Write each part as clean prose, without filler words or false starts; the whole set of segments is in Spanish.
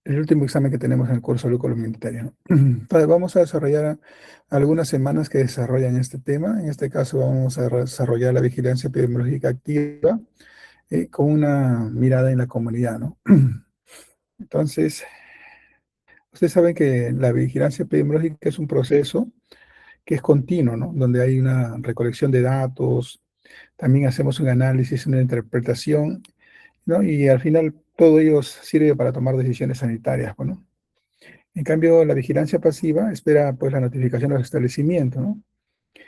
El último examen que tenemos en el curso de comunitario, ¿no? Entonces, vamos a desarrollar algunas semanas que desarrollan este tema. En este caso, vamos a desarrollar la vigilancia epidemiológica activa con una mirada en la comunidad, ¿no? Entonces, ustedes saben que la vigilancia epidemiológica es un proceso que es continuo, ¿no? Donde hay una recolección de datos, también hacemos un análisis, una interpretación, ¿no? Y al final todo ello sirve para tomar decisiones sanitarias, pues, ¿no? En cambio, la vigilancia pasiva espera pues la notificación de los establecimientos, ¿no?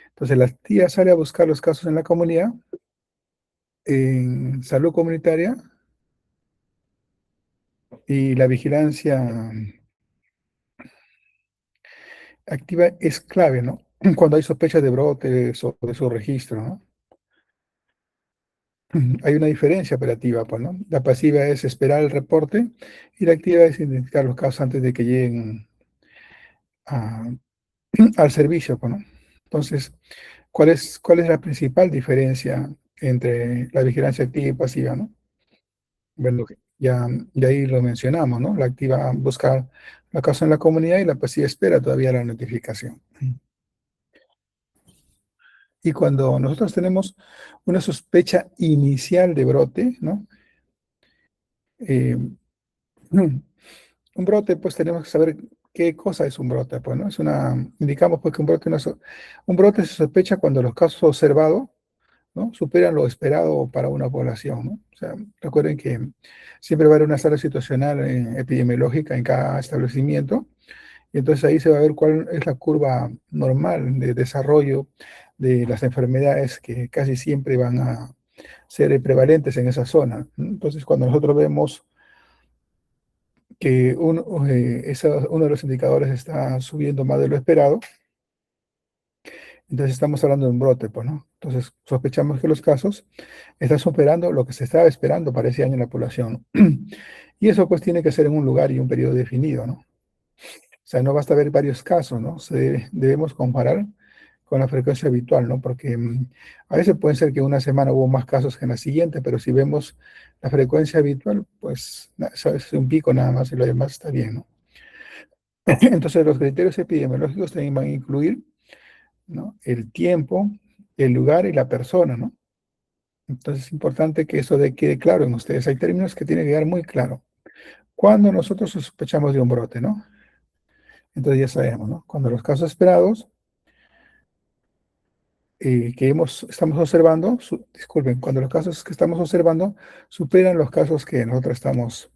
Entonces, la tía sale a buscar los casos en la comunidad, en salud comunitaria, y la vigilancia activa es clave, ¿no? Cuando hay sospechas de brotes o de su registro, ¿no? Hay una diferencia operativa, pues, ¿no? La pasiva es esperar el reporte y la activa es identificar los casos antes de que lleguen a- al servicio, pues, ¿no? Entonces, ¿cuál es la principal diferencia entre la vigilancia activa y pasiva, ¿no? Bueno, ya ahí lo mencionamos, ¿no? La activa busca la causa en la comunidad y la pasiva espera todavía la notificación. Y cuando nosotros tenemos una sospecha inicial de brote, ¿no? Eh, un brote, pues tenemos que saber qué cosa es un brote, pues, ¿no? Indicamos pues que un brote se sospecha cuando los casos observados, ¿no? Superan lo esperado para una población, ¿no? O sea, recuerden que siempre va a haber una sala situacional epidemiológica en cada establecimiento, y entonces ahí se va a ver cuál es la curva normal de desarrollo de las enfermedades que casi siempre van a ser prevalentes en esa zona, ¿no? Entonces, cuando nosotros vemos que uno de los indicadores está subiendo más de lo esperado, entonces estamos hablando de un brote, pues, ¿no? Entonces sospechamos que los casos están superando lo que se estaba esperando para ese año en la población. Y eso pues tiene que ser en un lugar y un periodo definido, ¿no? O sea, no basta ver varios casos, ¿no? Debemos comparar con la frecuencia habitual, ¿no? Porque a veces puede ser que una semana hubo más casos que en la siguiente, pero si vemos la frecuencia habitual, pues eso es un pico nada más y lo demás está bien, ¿no? Entonces, los criterios epidemiológicos también van a incluir, ¿no? El tiempo, el lugar y la persona, ¿no? Entonces, es importante que quede claro en ustedes. Hay términos que tienen que quedar muy claro. Cuando nosotros sospechamos de un brote, ¿no? Entonces ya sabemos, ¿no? Cuando los casos esperados estamos observando, disculpen, cuando los casos que estamos observando superan los casos que nosotros estamos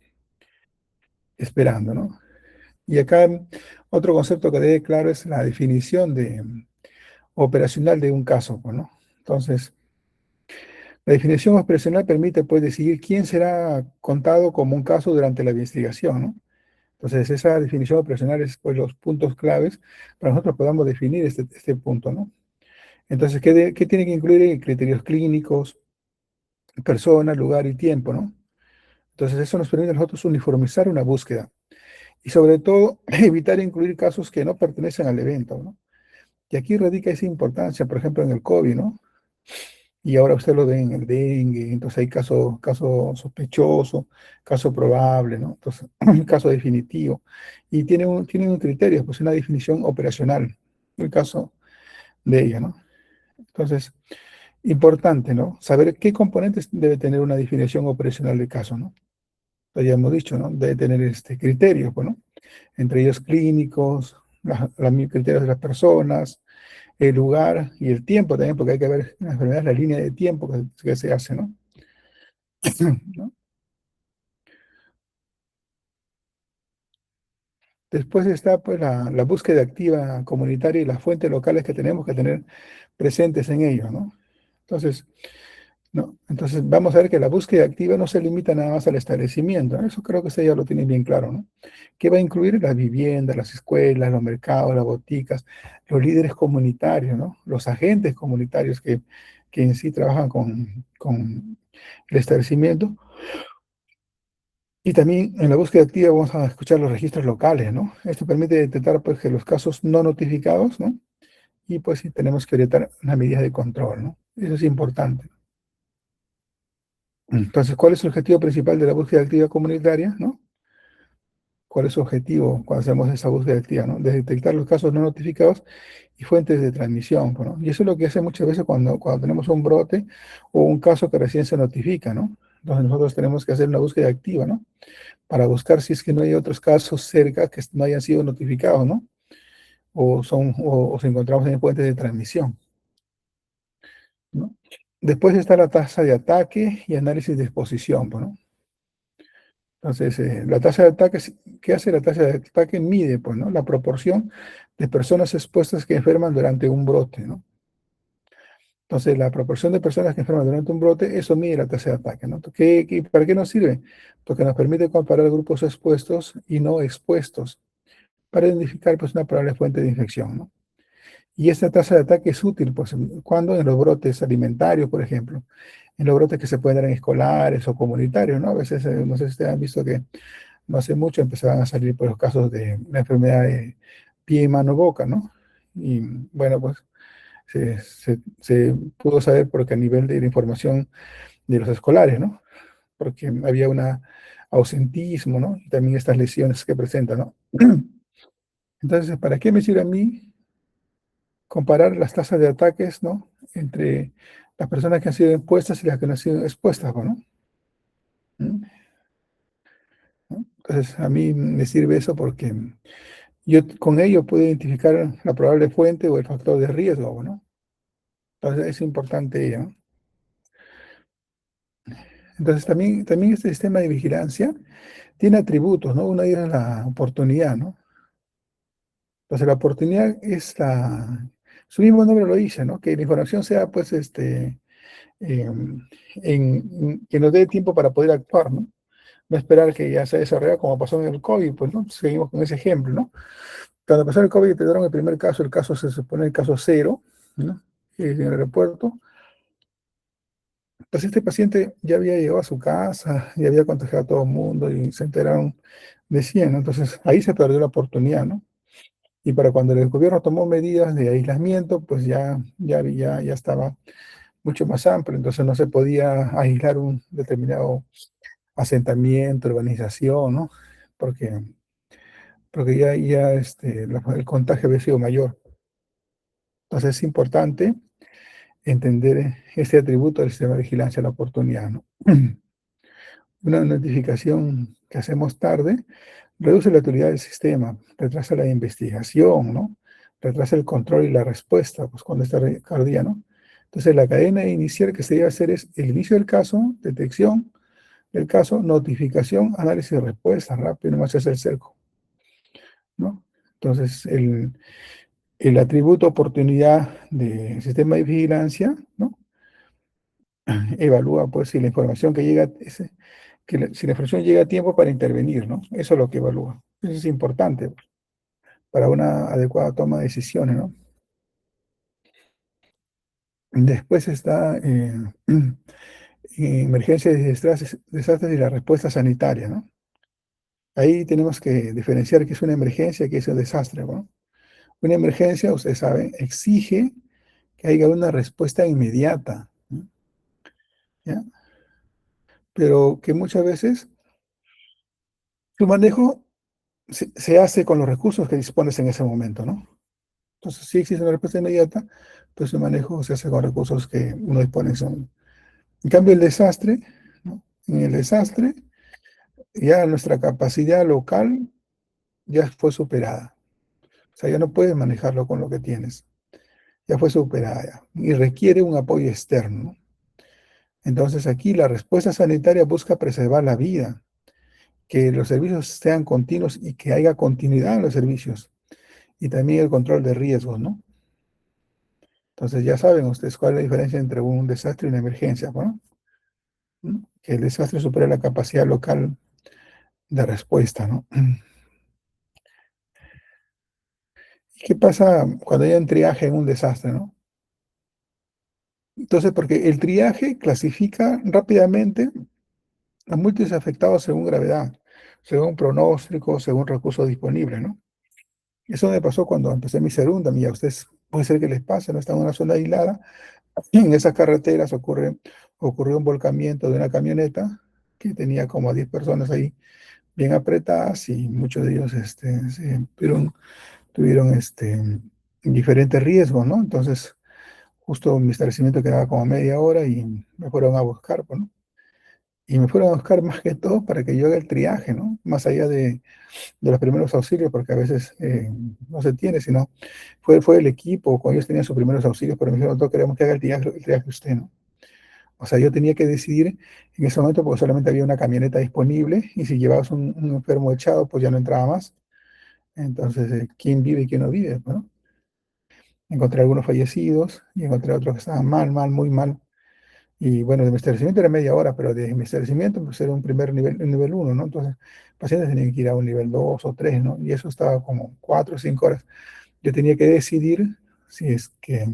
esperando, ¿no? Y acá otro concepto que debe claro es la definición operacional de un caso, pues, ¿no? Entonces, la definición operacional permite, pues, decidir quién será contado como un caso durante la investigación, ¿no? Entonces, esa definición operacional es, pues, los puntos claves para nosotros podamos definir este punto, ¿no? Entonces, ¿qué tiene que incluir? Criterios clínicos, persona, lugar y tiempo, ¿no? Entonces, eso nos permite a nosotros uniformizar una búsqueda y, sobre todo, evitar incluir casos que no pertenecen al evento, ¿no? Y aquí radica esa importancia, por ejemplo, en el COVID, ¿no? Y ahora usted lo ve en el dengue, entonces hay caso sospechoso, caso probable, ¿no? Entonces, caso definitivo. Y tiene un criterio, pues una definición operacional, el caso de ella, ¿no? Entonces, importante, ¿no? Saber qué componentes debe tener una definición operacional de caso, ¿no? Lo ya hemos dicho, ¿no? Debe tener criterios, pues, ¿no? Entre ellos clínicos, los criterios de las personas, el lugar y el tiempo también, porque hay que ver en las enfermedades la línea de tiempo que se hace, ¿no? ¿No? Después está pues la búsqueda activa comunitaria y las fuentes locales que tenemos que tener presentes en ello, ¿no? Entonces, no, entonces vamos a ver que la búsqueda activa no se limita nada más al establecimiento, ¿no? Eso creo que usted ya lo tiene bien claro, ¿no? Que va a incluir las viviendas, las escuelas, los mercados, las boticas, los líderes comunitarios, ¿no? Los agentes comunitarios que en sí trabajan con el establecimiento. Y también en la búsqueda activa vamos a escuchar los registros locales, ¿no? Esto permite detectar pues que los casos no notificados, ¿no? Y pues sí tenemos que orientar las medidas de control, ¿no? Eso es importante. Entonces, ¿cuál es el objetivo principal de la búsqueda activa comunitaria, ¿no? ¿Cuál es su objetivo cuando hacemos esa búsqueda activa, ¿no? De detectar los casos no notificados y fuentes de transmisión, pues, ¿no? Y eso es lo que hace muchas veces cuando tenemos un brote o un caso que recién se notifica, ¿no? Entonces nosotros tenemos que hacer una búsqueda activa, ¿no? Para buscar si es que no hay otros casos cerca que no hayan sido notificados, ¿no? O si encontramos en fuentes de transmisión, ¿no? Después está la tasa de ataque y análisis de exposición, pues, ¿no? Entonces, la tasa de ataque, ¿qué hace la tasa de ataque? Mide, pues, ¿no? La proporción de personas expuestas que enferman durante un brote, ¿no? Entonces, la proporción de personas que enferman durante un brote, eso mide la tasa de ataque, ¿no? ¿Para qué nos sirve? Porque nos permite comparar grupos expuestos y no expuestos para identificar, pues, una probable fuente de infección, ¿no? Y esta tasa de ataque es útil, pues, cuando en los brotes alimentarios, por ejemplo, en los brotes que se pueden dar en escolares o comunitarios, ¿no? A veces, no sé si ustedes han visto que no hace mucho empezaban a salir por los casos de la enfermedad de pie, mano, boca, ¿no? Y bueno, pues se pudo saber porque a nivel de la información de los escolares, ¿no? Porque había un ausentismo, ¿no? Y también estas lesiones que presentan, ¿no? Entonces, ¿para qué me sirve a mí comparar las tasas de ataques, ¿no? Entre las personas que han sido expuestas y las que no han sido expuestas, ¿no? ¿Mm? ¿No? Entonces, a mí me sirve eso porque yo con ello puedo identificar la probable fuente o el factor de riesgo, ¿no? Entonces es importante ello, ¿no? Entonces también este sistema de vigilancia tiene atributos, ¿no? Uno de ellos es la oportunidad, ¿no? Entonces la oportunidad es su mismo nombre lo dice, ¿no? Que la información sea, pues, eh, que nos dé tiempo para poder actuar, ¿no? No esperar que ya se desarrolle como pasó en el COVID, pues, ¿no? Seguimos con ese ejemplo, ¿no? Cuando pasó el COVID, te dieron el caso se supone el caso cero, ¿no? En el aeropuerto. Pues este paciente ya había llegado a su casa, ya había contagiado a todo el mundo y se enteraron de 100, ¿no? Entonces ahí se perdió la oportunidad, ¿no? Y para cuando el gobierno tomó medidas de aislamiento, pues ya estaba mucho más amplio, entonces no se podía aislar un determinado asentamiento, urbanización, ¿no? Porque, porque el contagio había sido mayor. Entonces es importante entender este atributo del sistema de vigilancia de la oportunidad, ¿no? Una notificación que hacemos tarde reduce la utilidad del sistema, retrasa la investigación, ¿no? Retrasa el control y la respuesta, pues cuando está tardía, ¿no? Entonces la cadena inicial que se debe hacer es el inicio del caso, detección del caso, notificación, análisis de respuesta, rápido, nomás es el cerco, ¿no? Entonces el atributo oportunidad del sistema de vigilancia, ¿no? Evalúa, pues, si la información que llega, si la información llega a tiempo para intervenir, ¿no? Eso es lo que evalúa. Eso es importante para una adecuada toma de decisiones, ¿no? Después está emergencias y desastres y la respuesta sanitaria, ¿no? Ahí tenemos que diferenciar qué es una emergencia y qué es un desastre, ¿no? Una emergencia, ustedes saben, exige que haya una respuesta inmediata, ¿no? ¿Ya? Pero que muchas veces su manejo se hace con los recursos que dispones en ese momento, ¿no? Entonces, si existe una respuesta inmediata, pues su manejo se hace con recursos que uno dispone en ese momento. En cambio, el desastre, ¿no? En el desastre, ya nuestra capacidad local ya fue superada. O sea, ya no puedes manejarlo con lo que tienes. Ya fue superada ya, y requiere un apoyo externo, ¿no? Entonces, aquí la respuesta sanitaria busca preservar la vida, que los servicios sean continuos y que haya continuidad en los servicios. Y también el control de riesgos, ¿no? Entonces ya saben ustedes cuál es la diferencia entre un desastre y una emergencia, ¿no? ¿Mm? Que el desastre supera la capacidad local de respuesta, ¿no? ¿Y qué pasa cuando hay un triaje en un desastre, ¿no? Entonces, porque el triaje clasifica rápidamente a múltiples afectados según gravedad, según pronóstico, según recursos disponibles, ¿no? Eso me pasó cuando empecé mi segunda, mira, ustedes puede ser que les pase, no están en una zona aislada. En esas carreteras ocurrió un volcamiento de una camioneta que tenía como a 10 personas ahí bien apretadas y muchos de ellos tuvieron diferentes riesgos, ¿no? Entonces, justo mi establecimiento quedaba como a media hora y me fueron a buscar, pues, ¿no? Y me fueron a buscar más que todo para que yo haga el triaje, ¿no? Más allá de los primeros auxilios, porque a veces no se tiene, sino fue el equipo, cuando ellos tenían sus primeros auxilios, pero me dijeron, nosotros queremos que haga el triaje usted, ¿no? O sea, yo tenía que decidir en ese momento porque solamente había una camioneta disponible y si llevabas un enfermo echado, pues ya no entraba más. Entonces, ¿quién vive y quién no vive? Pues, ¿no? Encontré algunos fallecidos y encontré otros que estaban mal, mal, muy mal. Y bueno, de mi establecimiento era media hora, pero de mi establecimiento pues era un primer nivel, un nivel uno, ¿no? Entonces, pacientes tenían que ir a un nivel 2 o 3, ¿no? Y eso estaba como 4 o 5 horas. Yo tenía que decidir si es que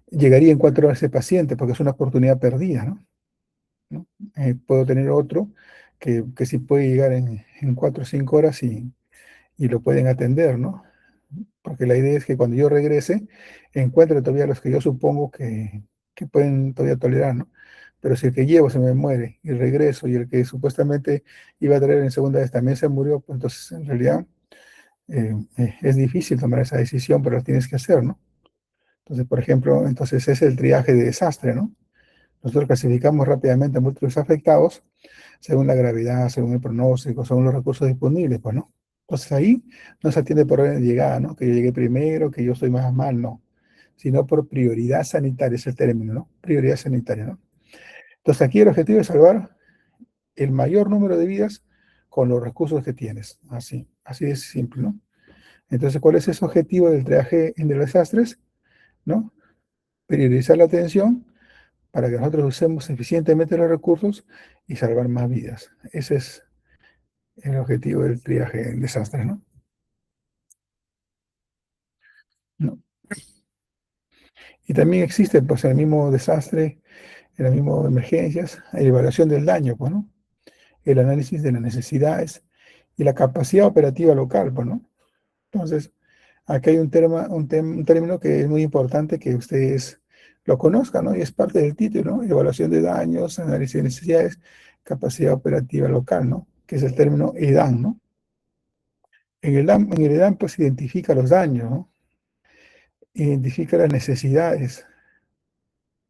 llegaría en 4 horas ese paciente, porque es una oportunidad perdida, ¿no? ¿No? Puedo tener otro que sí puede llegar en 4 o 5 horas y lo pueden atender, ¿no? Porque la idea es que cuando yo regrese, encuentre todavía los que yo supongo que pueden todavía tolerar, ¿no? Pero si el que llevo se me muere y regreso y el que supuestamente iba a traer en segunda vez también se murió, pues entonces en realidad es difícil tomar esa decisión, pero lo tienes que hacer, ¿no? Entonces, por ejemplo, entonces ese es el triaje de desastre, ¿no? Nosotros clasificamos rápidamente a múltiples afectados según la gravedad, según el pronóstico, según los recursos disponibles, pues, ¿no? Entonces ahí no se atiende por orden de llegada, ¿no? Que yo llegué primero, que yo estoy más mal, no. Sino por prioridad sanitaria, es el término, ¿no? Prioridad sanitaria, ¿no? Entonces aquí el objetivo es salvar el mayor número de vidas con los recursos que tienes. Así es simple, ¿no? Entonces, ¿cuál es ese objetivo del triaje en desastres? ¿No? Priorizar la atención para que nosotros usemos eficientemente los recursos y salvar más vidas. Ese es el objetivo del triaje en desastres, ¿no? ¿No? Y también existe, pues, en el mismo desastre, en las mismas emergencias, la evaluación del daño, pues, ¿no? El análisis de las necesidades y la capacidad operativa local, pues, ¿no? Entonces, aquí hay un término que es muy importante que ustedes lo conozcan, ¿no? Y es parte del título, ¿no? Evaluación de daños, análisis de necesidades, capacidad operativa local, ¿no? Que es el término EDAN, ¿no? En el EDAN, pues, identifica los daños, ¿no? Identifica las necesidades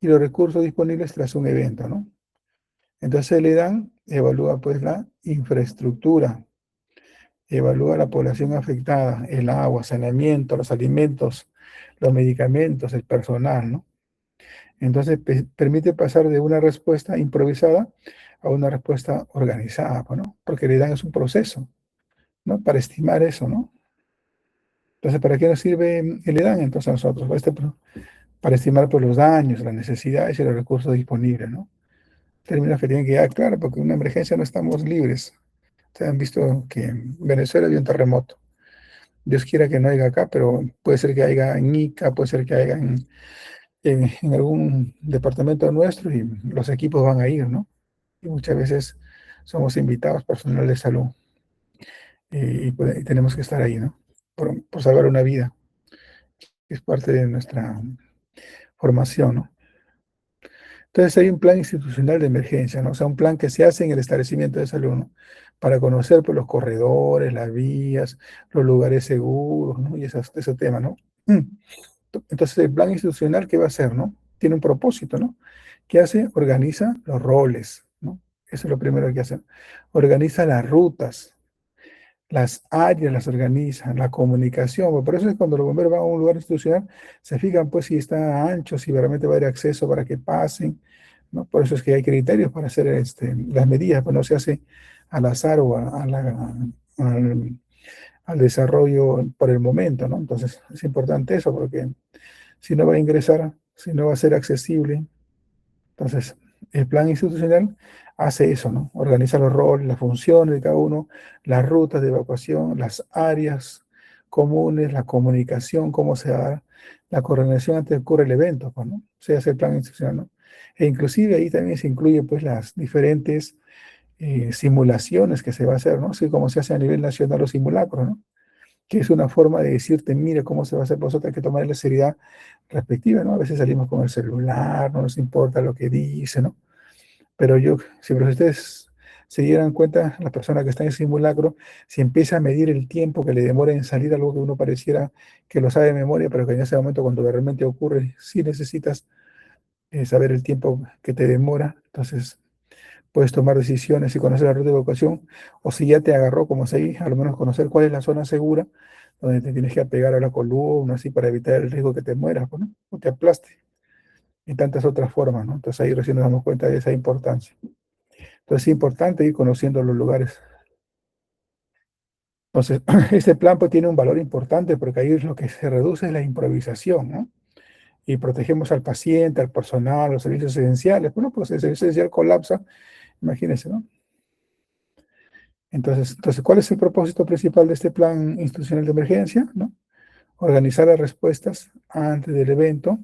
y los recursos disponibles tras un evento, ¿no? Entonces le dan, evalúa pues la infraestructura, evalúa la población afectada, el agua, saneamiento, los alimentos, los medicamentos, el personal, ¿no? Entonces permite pasar de una respuesta improvisada a una respuesta organizada, pues, ¿no? Porque le dan es un proceso, ¿no? Para estimar eso, ¿no? Entonces, ¿para qué nos sirve el EDAN entonces a nosotros? Para estimar pues, los daños, las necesidades y los recursos disponibles, ¿no? Términos que tienen que quedar claros, porque en una emergencia no estamos libres. Ustedes han visto que en Venezuela había un terremoto. Dios quiera que no haya acá, pero puede ser que haya en Ica, puede ser que haya en algún departamento nuestro y los equipos van a ir, ¿no? Y muchas veces somos invitados, personal de salud, y tenemos que estar ahí, ¿no? Por salvar una vida, que es parte de nuestra formación, ¿no? Entonces hay un plan institucional de emergencia, ¿no? O sea, un plan que se hace en el establecimiento de salud, ¿no? Para conocer pues, los corredores, las vías, los lugares seguros, ¿no? Y ese tema, ¿no? Entonces el plan institucional, ¿qué va a hacer, no? Tiene un propósito, ¿no? ¿Qué hace? Organiza los roles, ¿no? Eso es lo primero que hace. Organiza las rutas, las áreas las organizan, la comunicación. Por eso es cuando los bomberos van a un lugar institucional, se fijan pues si está ancho, si realmente va a haber acceso para que pasen, ¿no? Por eso es que hay criterios para hacer las medidas, pues no se hace al azar o al desarrollo por el momento, ¿no? Entonces es importante eso porque si no va a ingresar, si no va a ser accesible, entonces, el plan institucional hace eso, ¿no? Organiza los roles, las funciones de cada uno, las rutas de evacuación, las áreas comunes, la comunicación, cómo se da la coordinación antes de que ocurra el evento, pues, ¿no? Se hace el plan institucional, ¿no? E inclusive ahí también se incluye, pues, las diferentes simulaciones que se va a hacer, ¿no? Así como se hace a nivel nacional los simulacros, ¿no? que es una forma de decirte, mira cómo se va a hacer, vosotros hay que tomar la seriedad respectiva, ¿no? A veces salimos con el celular, no nos importa lo que dice, ¿no? Pero yo, si ustedes se dieran cuenta, la persona que está en simulacro, si empieza a medir el tiempo que le demora en salir algo que uno pareciera que lo sabe de memoria, pero que en ese momento cuando realmente ocurre, sí necesitas saber el tiempo que te demora, entonces puedes tomar decisiones y conocer la ruta de evacuación, o si ya te agarró, como se dice, a lo menos conocer cuál es la zona segura donde te tienes que apegar a la columna, así para evitar el riesgo que te mueras, pues, ¿no? O te aplaste, y tantas otras formas, ¿no? Entonces ahí recién nos damos cuenta de esa importancia. Entonces es importante ir conociendo los lugares. Entonces, este plan pues tiene un valor importante porque ahí es lo que se reduce es la improvisación, ¿no? Y protegemos al paciente, al personal, los servicios esenciales. Bueno, pues el servicio esencial colapsa, imagínense, ¿no? Entonces, ¿cuál es el propósito principal de este plan institucional de emergencia? ¿No? Organizar las respuestas antes del evento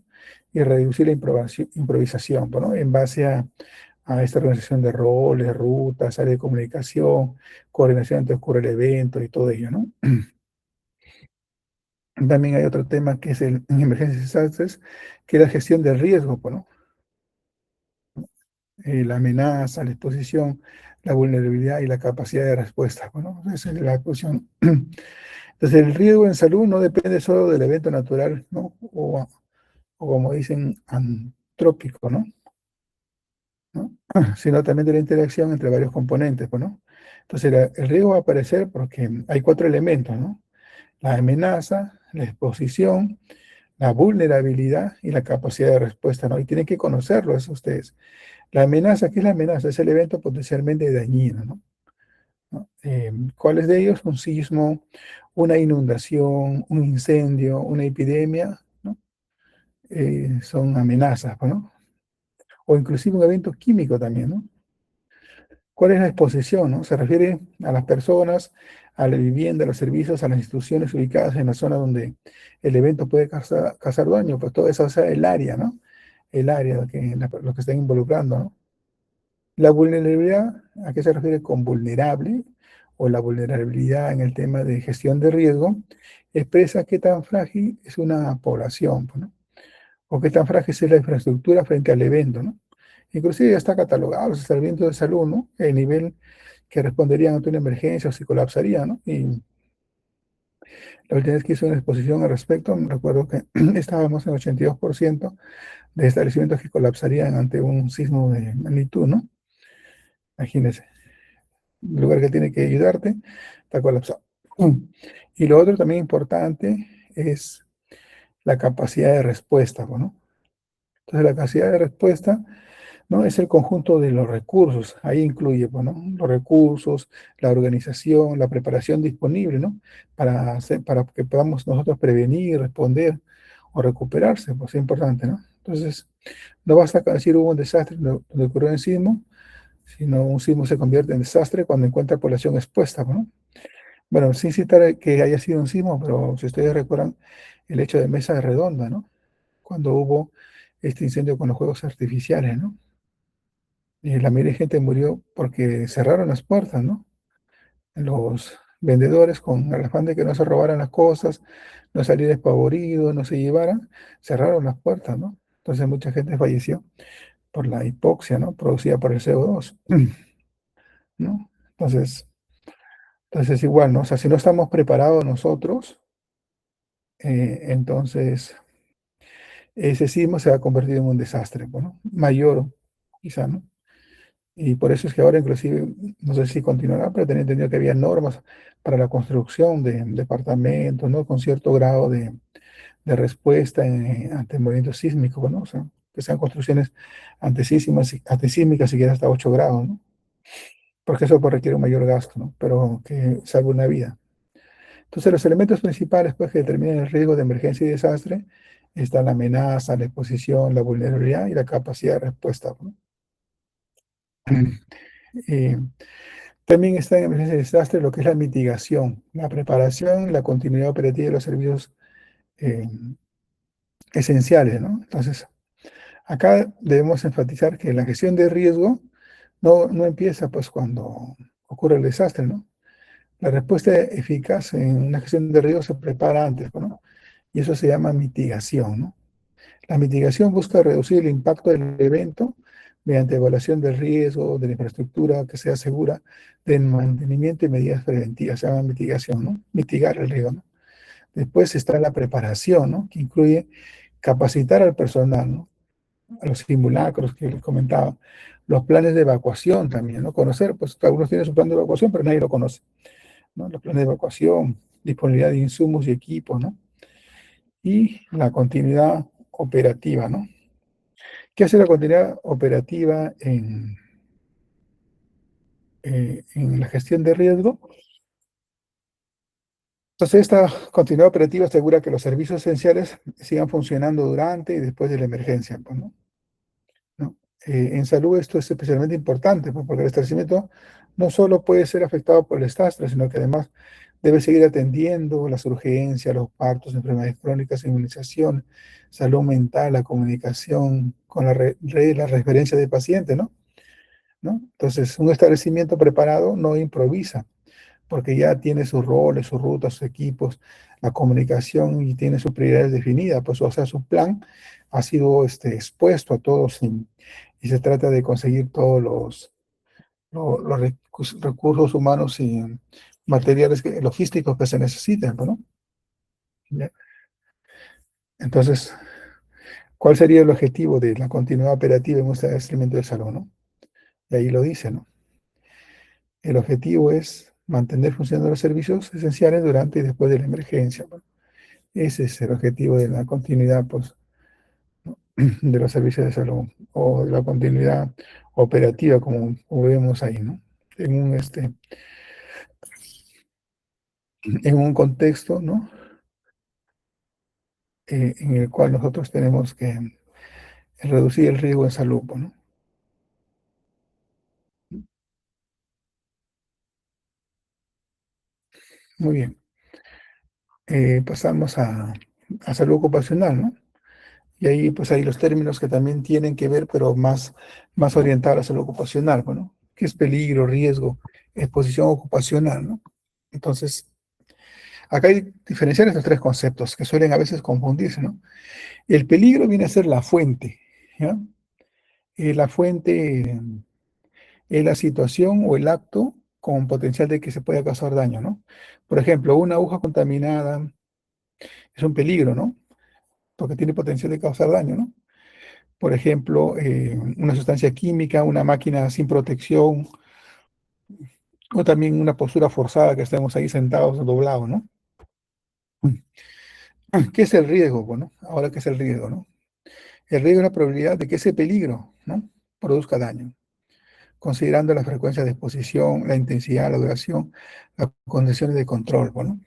y reducir la improvisación, ¿no? En base a esta organización de roles, rutas, área de comunicación, coordinación antes de ocurre el evento y todo ello, ¿no? También hay otro tema que es el en emergencias y desastres, que es la gestión del riesgo, pues, ¿no? La amenaza, la exposición, la vulnerabilidad y la capacidad de respuesta, bueno, esa es la cuestión. Entonces, el riesgo en salud no depende solo del evento natural, ¿no? O como dicen, antrópico, ¿no? ¿No? Sino también de la interacción entre varios componentes, pues, ¿no? Entonces, el riesgo va a aparecer porque hay cuatro elementos, ¿no? La amenaza, la exposición, la vulnerabilidad y la capacidad de respuesta, ¿no? Y tienen que conocerlo eso ustedes. La amenaza, ¿qué es la amenaza? Es el evento potencialmente dañino, ¿no? ¿No? ¿Cuáles de ellos? Un sismo, una inundación, un incendio, una epidemia, ¿no? Son amenazas, ¿no? O inclusive un evento químico también, ¿no? ¿Cuál es la exposición, no? Se refiere a las personas, a la vivienda, a los servicios, a las instituciones ubicadas en la zona donde el evento puede causar daño, pues todo eso, o sea, el área, ¿no? El área lo que están involucrando, ¿no? La vulnerabilidad, ¿a qué se refiere con vulnerable? O la vulnerabilidad en el tema de gestión de riesgo, expresa qué tan frágil es una población, pues, ¿no? O qué tan frágil es la infraestructura frente al evento, ¿no? Inclusive ya está catalogado los establecimientos de salud, ¿no? El nivel que responderían ante una emergencia o si colapsaría, ¿no? Y la última vez que hice una exposición al respecto, me recuerdo que estábamos en 82% de establecimientos que colapsarían ante un sismo de magnitud, ¿no? Imagínense, el lugar que tiene que ayudarte está colapsado. Y lo otro también importante es la capacidad de respuesta, ¿no? Entonces la capacidad de respuesta, ¿no? Es el conjunto de los recursos, ahí incluye, pues, ¿no? Los recursos, la organización, la preparación disponible, ¿no? Para que podamos nosotros prevenir, responder o recuperarse, pues es importante, ¿no? Entonces, no basta con decir hubo un desastre donde ocurrió un sismo, sino un sismo se convierte en desastre cuando encuentra población expuesta, ¿no? Bueno, sin citar que haya sido un sismo, pero si ustedes recuerdan el hecho de Mesa Redonda, ¿no? Cuando hubo este incendio con los juegos artificiales, ¿no? Y la mayoría de gente murió porque cerraron las puertas, ¿no? Los vendedores con el afán de que no se robaran las cosas, no salir despavoridos, no se llevaran, cerraron las puertas, ¿no? Entonces mucha gente falleció por la hipoxia, ¿no? Producida por el CO2, ¿no? Entonces igual, ¿no? O sea, si no estamos preparados nosotros, entonces ese sismo se va a convertir en un desastre, bueno, mayor quizá, ¿no? Y por eso es que ahora inclusive, no sé si continuará, pero tenía entendido que había normas para la construcción de departamentos, ¿no? Con cierto grado de respuesta ante movimientos sísmicos, ¿no? O sea, que sean construcciones antisísmicas, siquiera hasta 8 grados, ¿no? Porque eso pues, requiere un mayor gasto, ¿no? Pero que salve una vida. Entonces, los elementos principales pues, que determinan el riesgo de emergencia y desastre están la amenaza, la exposición, la vulnerabilidad y la capacidad de respuesta, ¿no? Eh, También está en emergencia y desastre lo que es la mitigación, la preparación, la continuidad operativa de los servicios eh, esenciales, ¿no? Entonces, acá debemos enfatizar que la gestión de riesgo no empieza pues cuando ocurre el desastre, ¿no? La respuesta eficaz en una gestión de riesgo se prepara antes, ¿no? Y eso se llama mitigación, ¿no? La mitigación busca reducir el impacto del evento mediante evaluación del riesgo, de la infraestructura que sea segura, del mantenimiento y medidas preventivas. Se llama mitigación, ¿no? Mitigar el riesgo, ¿no? Después está la preparación, ¿no? Que incluye capacitar al personal, ¿no? A los simulacros que les comentaba, los planes de evacuación también, ¿no? Conocer, pues algunos tienen su plan de evacuación, pero nadie lo conoce, ¿no? Los planes de evacuación, disponibilidad de insumos y equipos, ¿no? Y la continuidad operativa, ¿no? ¿Qué hace la continuidad operativa en la gestión de riesgo? Entonces, esta continuidad operativa asegura que los servicios esenciales sigan funcionando durante y después de la emergencia, pues, ¿no? ¿No? En salud esto es especialmente importante, pues, porque el establecimiento no solo puede ser afectado por el desastre, sino que además debe seguir atendiendo las urgencias, los partos, enfermedades crónicas, inmunización, salud mental, la comunicación con la referencia del paciente, ¿no? ¿No? Entonces, un establecimiento preparado no improvisa, porque ya tiene sus roles, sus rutas, sus equipos, la comunicación y tiene sus prioridades definidas, pues, o sea, su plan ha sido expuesto a todos y se trata de conseguir todos los recursos humanos y materiales logísticos que se necesitan, ¿no? ¿Ya? Entonces, ¿cuál sería el objetivo de la continuidad operativa en un establecimiento de salud, ¿no? Y ahí lo dice, ¿no? El objetivo es mantener funcionando los servicios esenciales durante y después de la emergencia, ¿no? Ese es el objetivo de la continuidad, pues, ¿no? De los servicios de salud o de la continuidad operativa, como vemos ahí, ¿no? En un, este, en un contexto, ¿no? En el cual nosotros tenemos que reducir el riesgo de salud, pues, ¿no? Muy bien. Pasamos a salud ocupacional, ¿no? Y ahí, pues, hay los términos que también tienen que ver, pero más orientados a lo ocupacional, ¿no? ¿Qué es peligro, riesgo, exposición ocupacional, ¿no? Entonces, acá hay diferenciar estos tres conceptos que suelen a veces confundirse, ¿no? El peligro viene a ser la fuente, ¿ya? La fuente es la situación o el acto con potencial de que se pueda causar daño, ¿no? Por ejemplo, una aguja contaminada es un peligro, ¿no? Porque tiene potencial de causar daño, ¿no? Por ejemplo, una sustancia química, una máquina sin protección, o también una postura forzada que estemos ahí sentados doblados, ¿no? ¿Qué es el riesgo? Bueno, ahora, ¿qué es el riesgo, no? El riesgo es la probabilidad de que ese peligro, ¿no? Produzca daño, considerando la frecuencia de exposición, la intensidad, la duración, las condiciones de control, bueno.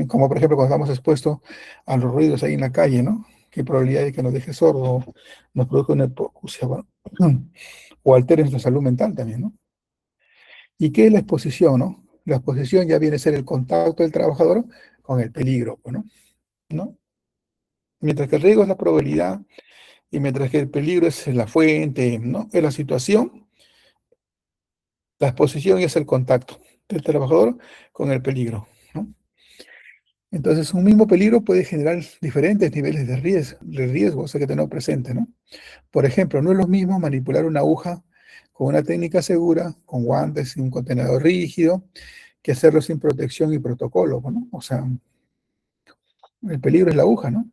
Como por ejemplo cuando estamos expuestos a los ruidos ahí en la calle, ¿no? ¿Qué probabilidad de que nos deje sordo, nos produzca una hipoacusia, bueno? O altere nuestra salud mental también, ¿no? ¿Y qué es la exposición, no? La exposición ya viene a ser el contacto del trabajador con el peligro, pues, ¿no? ¿No? Mientras que el riesgo es la probabilidad y mientras que el peligro es la fuente, ¿no? Es la situación, la exposición es el contacto del trabajador con el peligro, ¿no? Entonces, un mismo peligro puede generar diferentes niveles de riesgo, o sea, que tener presente, ¿no? Por ejemplo, no es lo mismo manipular una aguja con una técnica segura, con guantes y un contenedor rígido, que hacerlo sin protección y protocolo, ¿no? O sea, el peligro es la aguja, ¿no?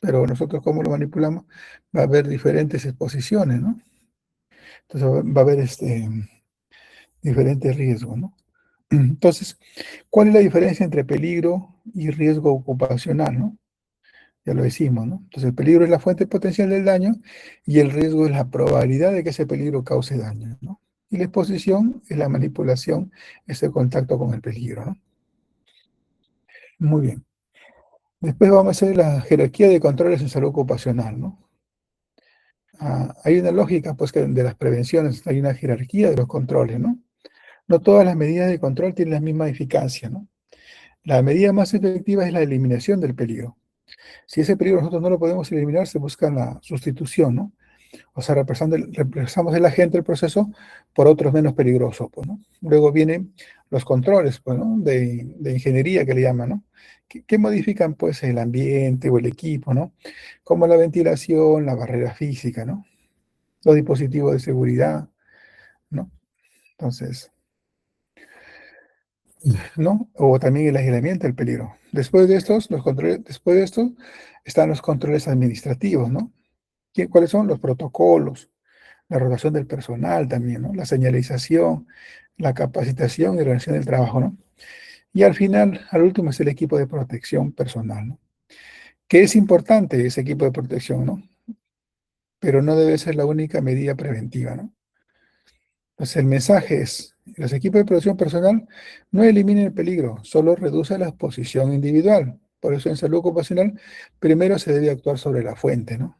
Pero nosotros cómo lo manipulamos, va a haber diferentes exposiciones, ¿no? Entonces va a haber diferentes riesgos, ¿no? Entonces, ¿cuál es la diferencia entre peligro y riesgo ocupacional, ¿no? Ya lo decimos, ¿no? Entonces, el peligro es la fuente potencial del daño y el riesgo es la probabilidad de que ese peligro cause daño, ¿no? Y la exposición es la manipulación, es el contacto con el peligro, ¿no? Muy bien. Después vamos a hacer la jerarquía de controles en salud ocupacional, ¿no? Hay una lógica, pues, que de las prevenciones, hay una jerarquía de los controles, ¿no? No todas las medidas de control tienen la misma eficacia, ¿no? La medida más efectiva es la eliminación del peligro. Si ese peligro nosotros no lo podemos eliminar, se busca la sustitución, ¿no? O sea, reemplazamos el agente del proceso por otros menos peligrosos, pues, ¿no? Luego viene los controles, pues, ¿no? De ingeniería que le llaman, ¿no? Que modifican, pues, el ambiente o el equipo, ¿no? Como la ventilación, la barrera física, ¿no? Los dispositivos de seguridad, ¿no? Entonces, ¿no? O también el aislamiento del peligro. Después de estos, los controles, después de estos, están los controles administrativos, ¿no? ¿Cuáles son? Los protocolos, la rotación del personal también, ¿no? La señalización, la capacitación y organización del trabajo, ¿no? Y al final, al último, es el equipo de protección personal, ¿no? Que es importante ese equipo de protección, ¿no? Pero no debe ser la única medida preventiva, ¿no? Pues el mensaje es, los equipos de protección personal no eliminen el peligro, solo reduce la exposición individual. Por eso en salud ocupacional primero se debe actuar sobre la fuente, ¿no?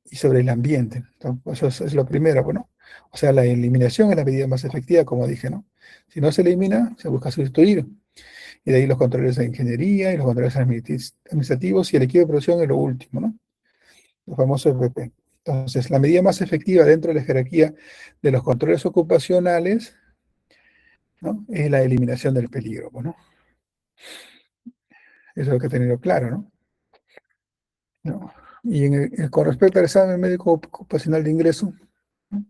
Y sobre el ambiente. Entonces, eso es lo primero, bueno. O sea, la eliminación es la medida más efectiva, como dije, ¿no? Si no se elimina, se busca sustituir. Y de ahí los controles de ingeniería y los controles administrativos y el equipo de producción es lo último, ¿no? Los famosos FP. Entonces, la medida más efectiva dentro de la jerarquía de los controles ocupacionales, ¿no? Es la eliminación del peligro, pues, ¿no? Eso hay que tenerlo claro, ¿no? ¿No? Y con respecto al examen médico ocupacional de ingreso, ¿no?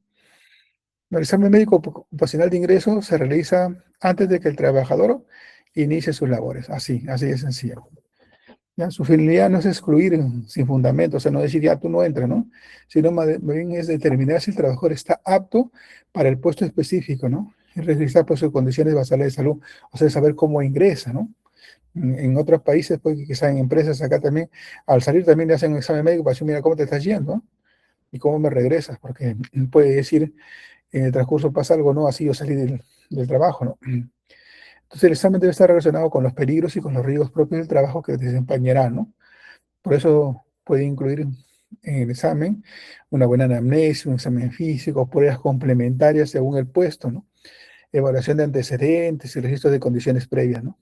El examen médico ocupacional de ingreso se realiza antes de que el trabajador inicie sus labores. Así de sencillo. ¿Ya? Su finalidad no es excluir sin fundamento, o sea, no decir ya tú no entras, ¿no? Sino más bien es determinar si el trabajador está apto para el puesto específico, ¿no? Y revisar pues sus condiciones basales de salud, o sea, saber cómo ingresa, ¿no? En otros países, pues quizás en empresas acá también, al salir también le hacen un examen médico para decir, mira, ¿cómo te estás yendo? ¿No? Y cómo me regresas, porque puede decir, en el transcurso pasa algo, ¿no? Así yo salí del trabajo, ¿no? Entonces el examen debe estar relacionado con los peligros y con los riesgos propios del trabajo que desempeñará, ¿no? Por eso puede incluir en el examen una buena anamnesis, un examen físico, pruebas complementarias según el puesto, ¿no? Evaluación de antecedentes y registro de condiciones previas, ¿no?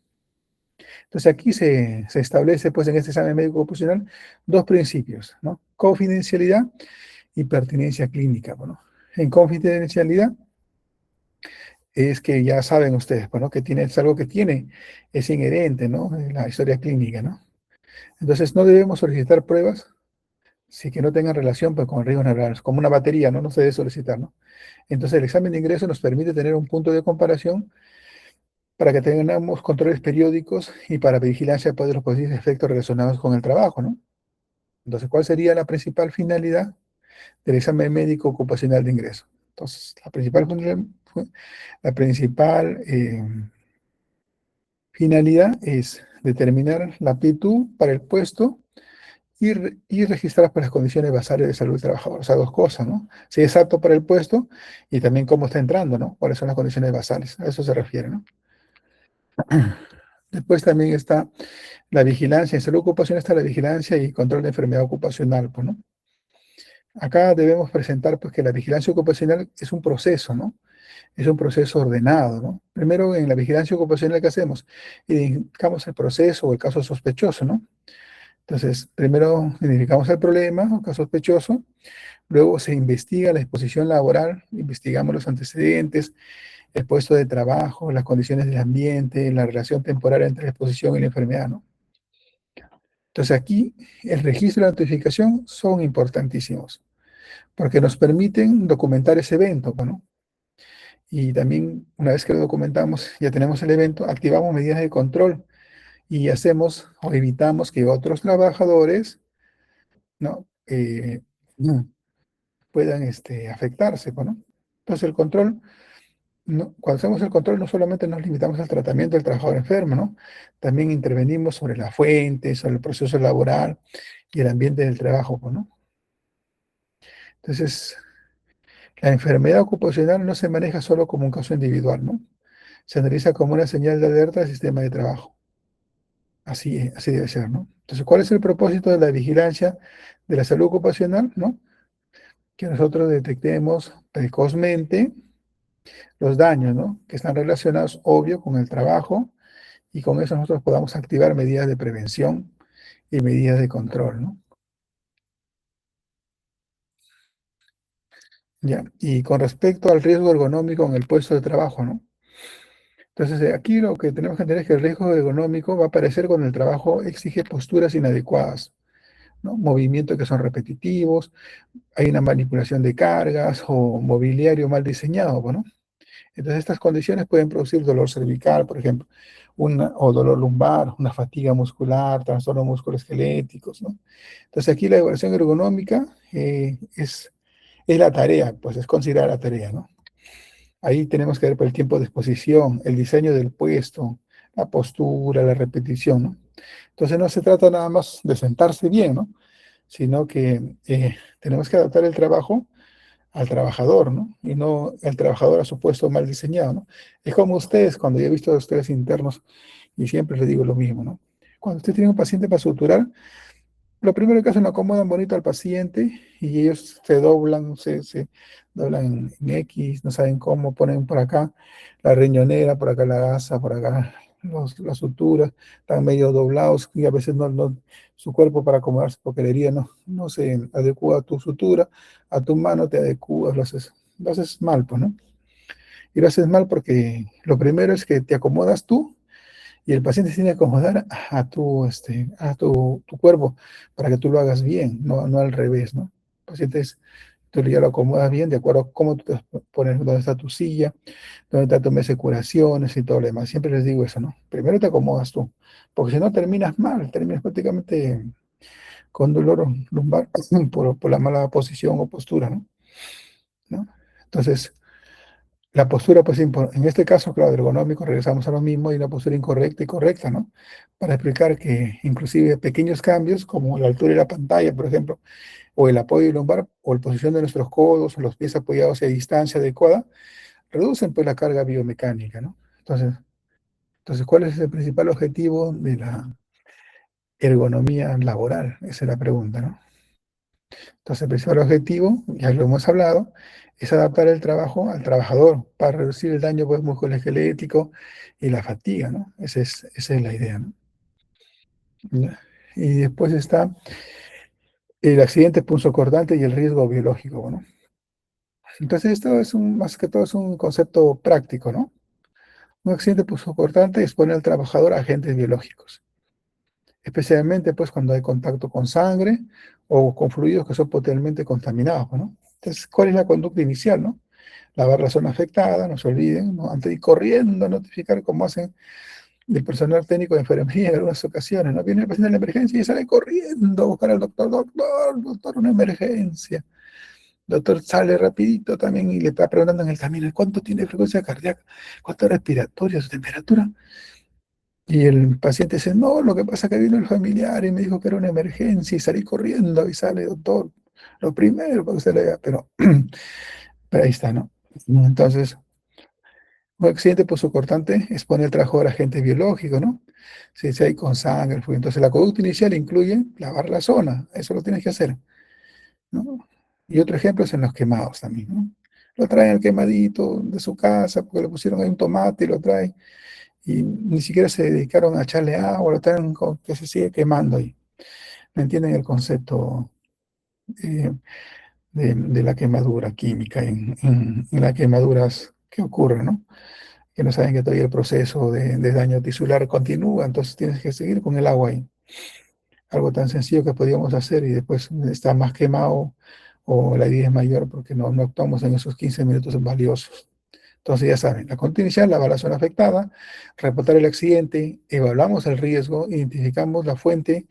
Entonces aquí se establece, pues, en este examen médico ocupacional dos principios, ¿no? Confidencialidad y pertinencia clínica, ¿no? En confidencialidad es que ya saben ustedes, bueno, que tiene, es algo que tiene, es inherente, ¿no? En la historia clínica, ¿no? Entonces no debemos solicitar pruebas si que no tengan relación pues, con riesgos naturales, como una batería, ¿no? No se debe solicitar, ¿no? Entonces el examen de ingreso nos permite tener un punto de comparación para que tengamos controles periódicos y para vigilancia pues, de los posibles efectos relacionados con el trabajo, ¿no? Entonces, ¿cuál sería la principal finalidad del examen médico ocupacional de ingreso? Entonces, la principal finalidad es determinar la aptitud para el puesto y registrar pues, las condiciones basales de salud del trabajador. O sea, dos cosas, ¿no? Si es apto para el puesto y también cómo está entrando, ¿no? ¿Cuáles son las condiciones basales? A eso se refiere, ¿no? Después también está la vigilancia. En salud ocupacional está la vigilancia y control de enfermedad ocupacional, pues, ¿no? Acá debemos presentar pues, que la vigilancia ocupacional es un proceso, ¿no? Es un proceso ordenado, ¿no? Primero, en la vigilancia ocupacional, ¿qué hacemos? Identificamos el proceso o el caso sospechoso, ¿no? Entonces, primero identificamos el problema o caso sospechoso, luego se investiga la exposición laboral, investigamos los antecedentes, el puesto de trabajo, las condiciones del ambiente, la relación temporal entre la exposición y la enfermedad, ¿no? Entonces aquí el registro y la notificación son importantísimos porque nos permiten documentar ese evento, ¿no? Y también una vez que lo documentamos, ya tenemos el evento, activamos medidas de control y hacemos o evitamos que otros trabajadores, ¿no? No puedan afectarse, pues, ¿no? Entonces el control, cuando hacemos el control no solamente nos limitamos al tratamiento del trabajador enfermo, ¿no? También intervenimos sobre la fuente, sobre el proceso laboral y el ambiente del trabajo, pues, ¿no? Entonces, la enfermedad ocupacional no se maneja solo como un caso individual, ¿no? Se analiza como una señal de alerta del sistema de trabajo. Así debe ser, ¿no? Entonces, ¿cuál es el propósito de la vigilancia de la salud ocupacional, ¿no? Que nosotros detectemos precozmente los daños, ¿no? Que están relacionados, obvio, con el trabajo y con eso nosotros podamos activar medidas de prevención y medidas de control, ¿no? Ya. Y con respecto al riesgo ergonómico en el puesto de trabajo, ¿no? Entonces, aquí lo que tenemos que entender es que el riesgo ergonómico va a aparecer cuando el trabajo exige posturas inadecuadas, ¿no? Movimientos que son repetitivos, hay una manipulación de cargas o mobiliario mal diseñado, ¿no? Entonces, estas condiciones pueden producir dolor cervical, por ejemplo, o dolor lumbar, una fatiga muscular, trastornos musculoesqueléticos, ¿no? Entonces, aquí la evaluación ergonómica es la tarea, pues es considerar la tarea, ¿no? Ahí tenemos que ver por el tiempo de exposición, el diseño del puesto, la postura, la repetición, ¿no? Entonces, no se trata nada más de sentarse bien, ¿no? Sino que tenemos que adaptar el trabajo al trabajador, ¿no? Y no el trabajador a su puesto mal diseñado, ¿no? Es como ustedes, cuando yo he visto a ustedes internos, y siempre les digo lo mismo, ¿no? Cuando usted tiene un paciente para suturar, lo primero que hacen, acomodan bonito al paciente y ellos se doblan, se doblan en X, no saben cómo, ponen por acá la riñonera, por acá la gasa, por acá las suturas, están medio doblados y a veces su cuerpo para acomodarse porque la herida no se adecua a tu sutura, a tu mano te adecuas, lo haces mal, pues, ¿no? Y lo haces mal porque lo primero es que te acomodas tú y el paciente se tiene que acomodar a tu cuerpo para que tú lo hagas bien, no al revés, ¿no? El paciente tú ya lo acomodas bien de acuerdo a cómo tú te pones, dónde está tu silla, dónde está tu mesa de curaciones y todo lo demás. Siempre les digo eso, ¿no? Primero te acomodas tú, porque si no terminas mal, terminas prácticamente con dolor lumbar por la mala posición o postura, ¿no? ¿No? Entonces, la postura, pues en este caso, claro, ergonómico, regresamos a lo mismo, y una postura incorrecta y correcta, ¿no? Para explicar que inclusive pequeños cambios, como la altura de la pantalla, por ejemplo, o el apoyo lumbar, o la posición de nuestros codos, o los pies apoyados a distancia adecuada, reducen pues la carga biomecánica, ¿no? Entonces, ¿cuál es el principal objetivo de la ergonomía laboral? Esa es la pregunta, ¿no? Entonces, el principal objetivo, ya lo hemos hablado, es adaptar el trabajo al trabajador para reducir el daño pues, musculoesquelético y la fatiga, ¿no? Esa es la idea, ¿no? ¿Ya? Y después está el accidente punzocortante y el riesgo biológico, ¿no? Entonces, esto más que todo es un concepto práctico, ¿no? Un accidente punzocortante expone al trabajador a agentes biológicos, especialmente pues cuando hay contacto con sangre o con fluidos que son potencialmente contaminados, ¿no? Entonces, ¿cuál es la conducta inicial, no? Lavar la zona afectada, no se olviden, ¿no? Antes de ir corriendo a notificar, como hacen el personal técnico de enfermería en algunas ocasiones, ¿no? Viene el paciente de la emergencia y sale corriendo a buscar al doctor, doctor, una emergencia. El doctor sale rapidito también y le está preguntando en el camino, ¿cuánto tiene frecuencia cardíaca? ¿Cuánto respiratoria? ¿Su temperatura? Y el paciente dice, no, lo que pasa es que vino el familiar y me dijo que era una emergencia y salí corriendo y sale, doctor, lo primero para que usted le vea, pero ahí está, ¿no? Entonces, un accidente punzocortante expone el trabajo de agente biológico, ¿no? Si hay con sangre, fluido. Entonces, la conducta inicial incluye lavar la zona, eso lo tienes que hacer, ¿no? Y otro ejemplo es en los quemados también, ¿no? Lo traen el quemadito de su casa porque le pusieron ahí un tomate y lo traen y ni siquiera se dedicaron a echarle agua, lo traen que se sigue quemando ahí. ¿Me entienden el concepto eh, de la quemadura química en las quemaduras que ocurren, ¿no? Que no saben que todavía el proceso de daño tisular continúa, entonces tienes que seguir con el agua ahí. Algo tan sencillo que podíamos hacer y después está más quemado o la herida es mayor porque no actuamos en esos 15 minutos valiosos. Entonces ya saben, la conducta inicial, la evaluación afectada, reportar el accidente, evaluamos el riesgo, identificamos la fuente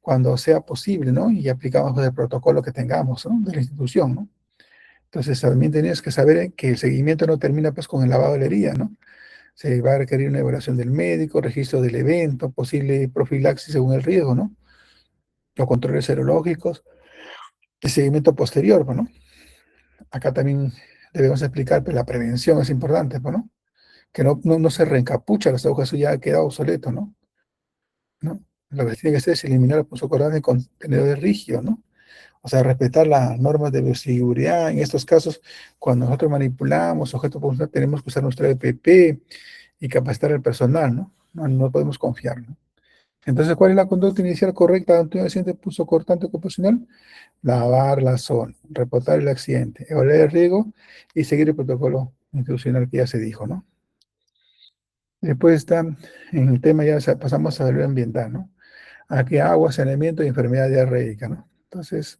cuando sea posible, ¿no? Y aplicamos el protocolo que tengamos, ¿no? De la institución, ¿no? Entonces también tienes que saber que el seguimiento no termina pues con el lavado de la herida, ¿no? Se va a requerir una evaluación del médico, registro del evento, posible profilaxis según el riesgo, ¿no? Los controles serológicos, el seguimiento posterior, ¿no? Acá también debemos explicar, pues la prevención es importante, ¿no? Que no se reencapucha las agujas, eso ya ha quedado obsoleto, ¿no? ¿No? Lo que tiene que hacer es eliminar el punzocortante en contenedores rígidos, ¿no? O sea, respetar las normas de bioseguridad. En estos casos, cuando nosotros manipulamos objetos punzantes, tenemos que usar nuestra EPP y capacitar al personal, ¿no? No podemos confiar, ¿no? Entonces, ¿cuál es la conducta inicial correcta ante un accidente punzocortante ocupacional? Lavar la zona, reportar el accidente, evaluar el riesgo y seguir el protocolo institucional que ya se dijo, ¿no? Después está en el tema, ya pasamos a salud ambiental, ¿no? Aquí agua, saneamiento y enfermedad diarreica, ¿no? Entonces,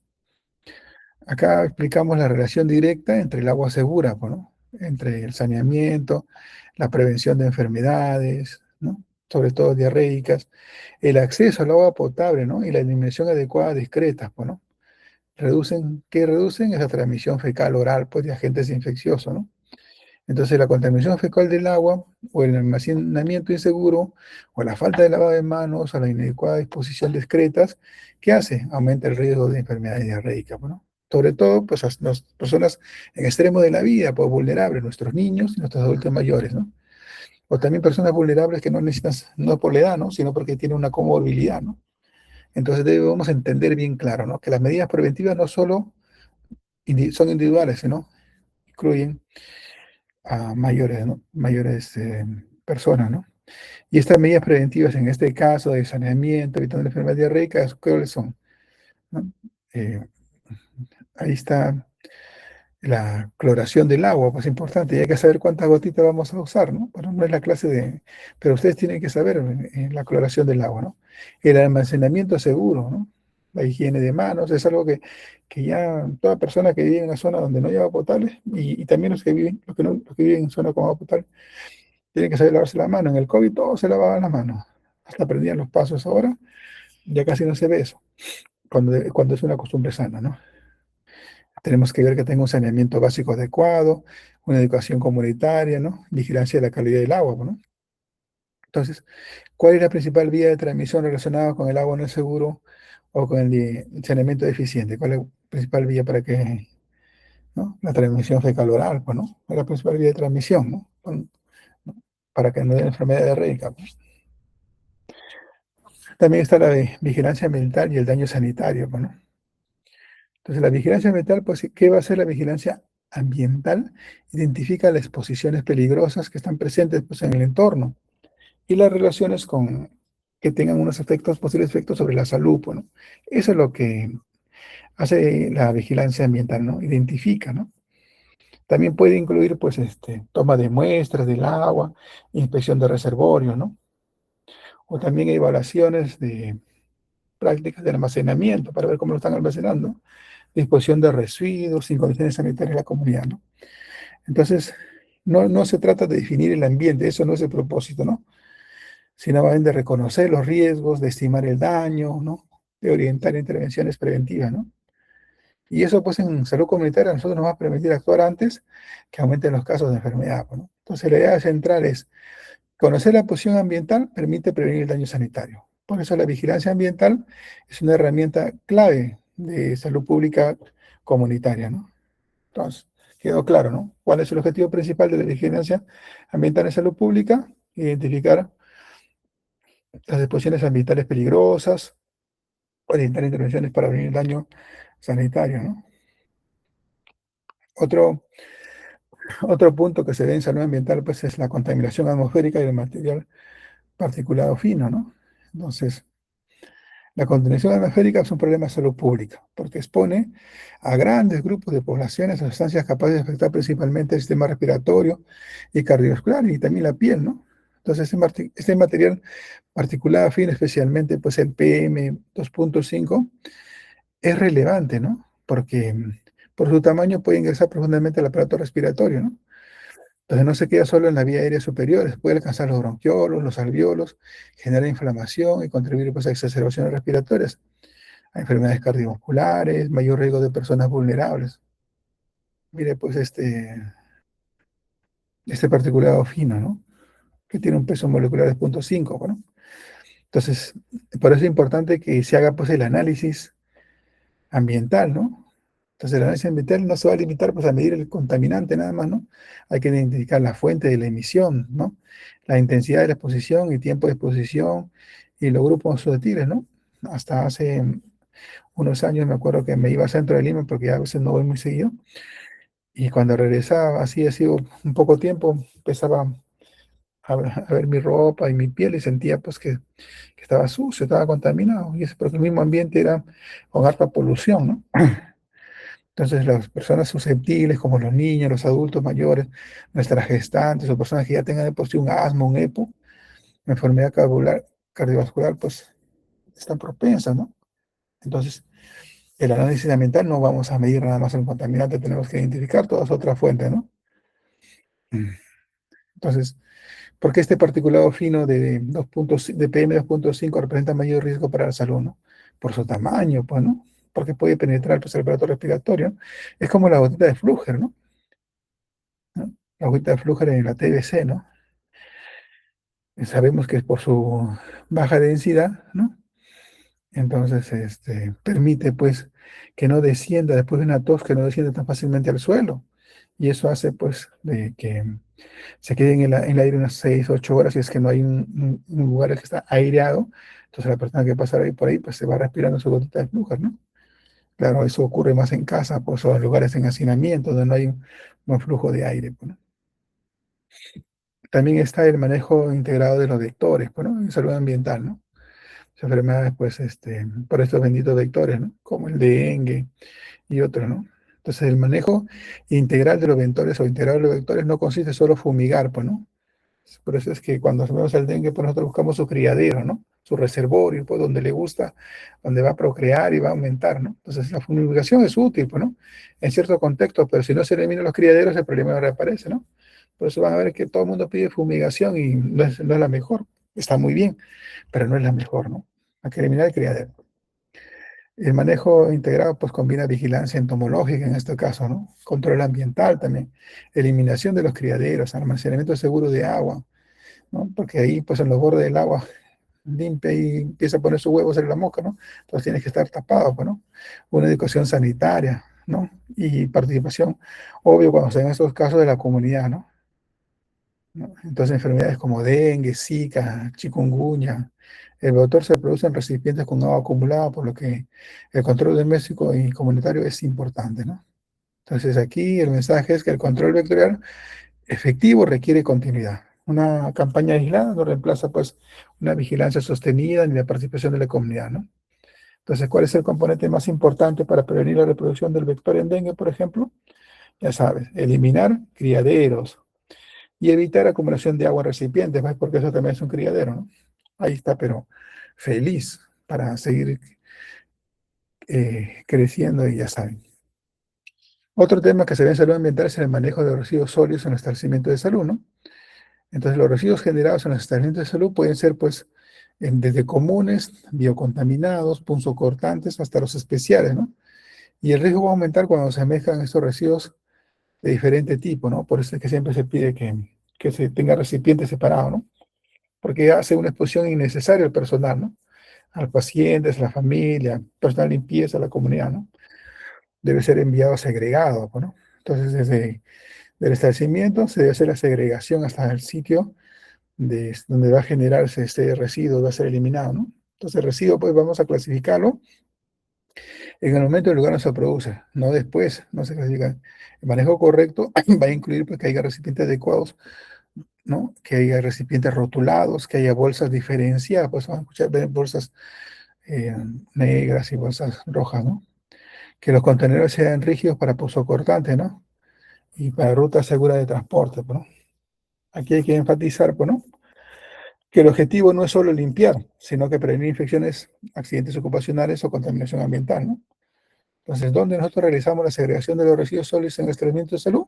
acá explicamos la relación directa entre el agua segura, pues, ¿no? Entre el saneamiento, la prevención de enfermedades, ¿no? Sobre todo diarreicas, el acceso al agua potable, ¿no? Y la eliminación adecuada de excretas, pues, ¿no? ¿Qué reducen? Es la transmisión fecal oral, pues, de agentes infecciosos, ¿no? Entonces, la contaminación fecal del agua, o el almacenamiento inseguro, o la falta de lavado de manos, o la inadecuada disposición de excretas, ¿qué hace? Aumenta el riesgo de enfermedades diarreicas, ¿no? Sobre todo, pues, las personas en extremo de la vida, pues, vulnerables, nuestros niños y nuestros adultos mayores, ¿no? O también personas vulnerables que no necesitan, no por la edad, ¿no? Sino porque tienen una comorbilidad, ¿no? Entonces, debemos entender bien claro, ¿no? Que las medidas preventivas no solo son individuales, sino incluyen a mayores, ¿no? Mayores personas, ¿no? Y estas medidas preventivas, en este caso de saneamiento, evitando la enfermedad diarreica, ¿cuáles son? ¿No? Eh, Ahí está la cloración del agua, pues importante, y hay que saber cuántas gotitas vamos a usar, ¿no? Bueno, no es la clase de, pero ustedes tienen que saber la cloración del agua, ¿no? El almacenamiento seguro, ¿no? La higiene de manos, es algo que ya toda persona que vive en una zona donde no hay agua potable, y también los que viven, los que viven en zona con agua potable, tienen que saber lavarse la mano. En el COVID todos se lavaban las manos, hasta aprendían los pasos ahora, ya casi no se ve eso, cuando es una costumbre sana, ¿no? Tenemos que ver que tenga un saneamiento básico adecuado, una educación comunitaria, ¿no? Vigilancia de la calidad del agua, ¿no? Entonces, ¿cuál es la principal vía de transmisión relacionada con el agua no seguro o con el saneamiento deficiente? ¿Cuál es la principal vía para que, ¿no? La transmisión fecal oral, pues, ¿no? Es la principal vía de transmisión, ¿no? ¿No? Para que no haya enfermedad diarreica, pues. También está la vigilancia ambiental y el daño sanitario, pues, ¿no? Entonces, la vigilancia ambiental, pues, ¿qué va a hacer la vigilancia ambiental? Identifica las exposiciones peligrosas que están presentes, pues, en el entorno y las relaciones que tengan unos efectos, posibles efectos sobre la salud, pues, ¿no? Eso es lo que hace la vigilancia ambiental, ¿no? Identifica, ¿no? También puede incluir, pues, toma de muestras del agua, inspección de reservorios, ¿no? O también evaluaciones de prácticas de almacenamiento para ver cómo lo están almacenando, disposición de residuos, sin condiciones sanitarias de la comunidad, ¿no? Entonces, no se trata de definir el ambiente, eso no es el propósito, ¿no? Sino más bien de reconocer los riesgos, de estimar el daño, ¿no? De orientar intervenciones preventivas, ¿no? Y eso, pues, en salud comunitaria a nosotros nos va a permitir actuar antes que aumenten los casos de enfermedad, ¿no? Entonces, la idea central es conocer la posición ambiental permite prevenir el daño sanitario. Por eso la vigilancia ambiental es una herramienta clave de salud pública comunitaria, ¿no? Entonces, quedó claro, ¿no? ¿Cuál es el objetivo principal de la vigilancia ambiental en salud pública? Identificar las exposiciones ambientales peligrosas, orientar intervenciones para prevenir el daño sanitario, ¿no? Otro, otro punto que se ve en salud ambiental, pues, es la contaminación atmosférica y el material particulado fino, ¿no? Entonces, la contaminación atmosférica es un problema de salud pública, porque expone a grandes grupos de poblaciones a sustancias capaces de afectar principalmente el sistema respiratorio y cardiovascular y también la piel, ¿no? Entonces, este material particulado fino, especialmente pues el PM2.5, es relevante, ¿no? Porque por su tamaño puede ingresar profundamente al aparato respiratorio, ¿no? Entonces no se queda solo en la vía aérea superior, puede alcanzar los bronquiolos, los alveolos, generar inflamación y contribuir pues, a exacerbaciones respiratorias, a enfermedades cardiovasculares, mayor riesgo de personas vulnerables. Mire, pues este particulado fino, ¿no? Que tiene un peso molecular de 0.5, ¿no? Entonces, por eso es importante que se haga pues el análisis ambiental, ¿no? Entonces, el análisis ambiental no se va a limitar pues, a medir el contaminante nada más, ¿no? Hay que identificar la fuente de la emisión, ¿no? La intensidad de la exposición y tiempo de exposición y los grupos susceptibles, ¿no? Hasta hace unos años me acuerdo que me iba al centro de Lima porque ya a veces no voy muy seguido y cuando regresaba, así ha sido un poco tiempo, empezaba a ver mi ropa y mi piel y sentía pues que estaba sucio, estaba contaminado y es porque el mismo ambiente era con harta polución, ¿no? Entonces, las personas susceptibles, como los niños, los adultos mayores, nuestras gestantes o personas que ya tengan de por sí un asma, un EPO, una enfermedad cardiovascular, pues están propensas, ¿no? Entonces, el análisis ambiental no vamos a medir nada más el contaminante, tenemos que identificar todas otras fuentes, ¿no? Mm. Entonces, ¿por qué este particulado fino de, 2 de PM2.5 representa mayor riesgo para la salud, ¿no? Por su tamaño, pues, ¿no? Porque puede penetrar pues, el aparato respiratorio. Es como la gotita de Flúger, ¿no? ¿No? La gotita de Flúger en la TBC, ¿no? Sabemos que es por su baja densidad, ¿no? Entonces, permite, pues, que no descienda, después de una tos, que no descienda tan fácilmente al suelo. Y eso hace, pues, de que se quede en el aire unas 6, 8 horas, y es que no hay un lugar que está aireado. Entonces, la persona que pasa ahí por ahí, pues, se va respirando su gotita de flúor, ¿no? Claro, eso ocurre más en casa, pues, o en lugares en hacinamiento, donde no hay un buen flujo de aire, pues, ¿no? También está el manejo integrado de los vectores, pues, ¿no? En salud ambiental, ¿no? Las enfermedades, pues, por estos benditos vectores, ¿no? Como el dengue y otros, ¿no? Entonces, el manejo integral de los vectores o integral de los vectores no consiste solo fumigar, pues, ¿no? Por eso es que cuando hacemos el dengue, pues nosotros buscamos su criadero, ¿no? Su reservorio, pues donde le gusta, donde va a procrear y va a aumentar, ¿no? Entonces la fumigación es útil, pues, ¿no? En cierto contexto, pero si no se eliminan los criaderos, el problema reaparece, ¿no? Por eso van a ver que todo el mundo pide fumigación y no es la mejor. Está muy bien, pero no es la mejor, ¿no? Hay que eliminar el criadero. El manejo integrado pues combina vigilancia entomológica en este caso, ¿no? Control ambiental también, eliminación de los criaderos, almacenamiento seguro de agua, ¿no? Porque ahí pues en los bordes del agua limpia y empieza a poner sus huevos en la mosca, ¿no? Entonces tienes que estar tapado, pues, ¿no? Una educación sanitaria, ¿no? Y participación, obvio, cuando se dan estos casos de la comunidad, ¿no? ¿No? Entonces, enfermedades como dengue, zika, chikungunya, el vector se produce en recipientes con agua acumulada, por lo que el control doméstico y comunitario es importante, ¿no? Entonces, aquí el mensaje es que el control vectorial efectivo requiere continuidad. Una campaña aislada no reemplaza, pues, una vigilancia sostenida ni la participación de la comunidad, ¿no? Entonces, ¿cuál es el componente más importante para prevenir la reproducción del vector en dengue, por ejemplo? Ya sabes, eliminar criaderos, y evitar acumulación de agua en recipientes, ¿ves? Porque eso también es un criadero, ¿no? Ahí está, pero feliz para seguir creciendo y ya saben. Otro tema que se ve en salud ambiental es el manejo de los residuos sólidos en los establecimientos de salud, ¿no? Entonces, los residuos generados en los establecimientos de salud pueden ser, pues, desde comunes, biocontaminados, punzocortantes, hasta los especiales, ¿no? Y el riesgo va a aumentar cuando se mezclan estos residuos de diferente tipo, ¿no? Por eso es que siempre se pide que se tenga recipientes separados, ¿no? Porque hace una exposición innecesaria al personal, ¿no? Al paciente, a la familia, personal de limpieza, a la comunidad, ¿no? Debe ser enviado segregado, ¿no? Entonces, desde el establecimiento se debe hacer la segregación hasta el sitio donde va a generarse este residuo, va a ser eliminado, ¿no? Entonces, el residuo, pues, vamos a clasificarlo en el momento y el lugar donde se produce, no después, no se clasifica. El manejo correcto va a incluir, pues, que haya recipientes adecuados, ¿no? Que haya recipientes rotulados, que haya bolsas diferenciadas, pues vamos a escuchar ver bolsas eh, negras y bolsas rojas, ¿no? Que los contenedores sean rígidos para pozo cortante, ¿no? Y para ruta segura de transporte, pues, ¿no? Aquí hay que enfatizar, pues, ¿no? Que el objetivo no es solo limpiar, sino que prevenir infecciones, accidentes ocupacionales o contaminación ambiental, ¿no? Entonces, ¿dónde nosotros realizamos la segregación de los residuos sólidos en el establecimiento de salud?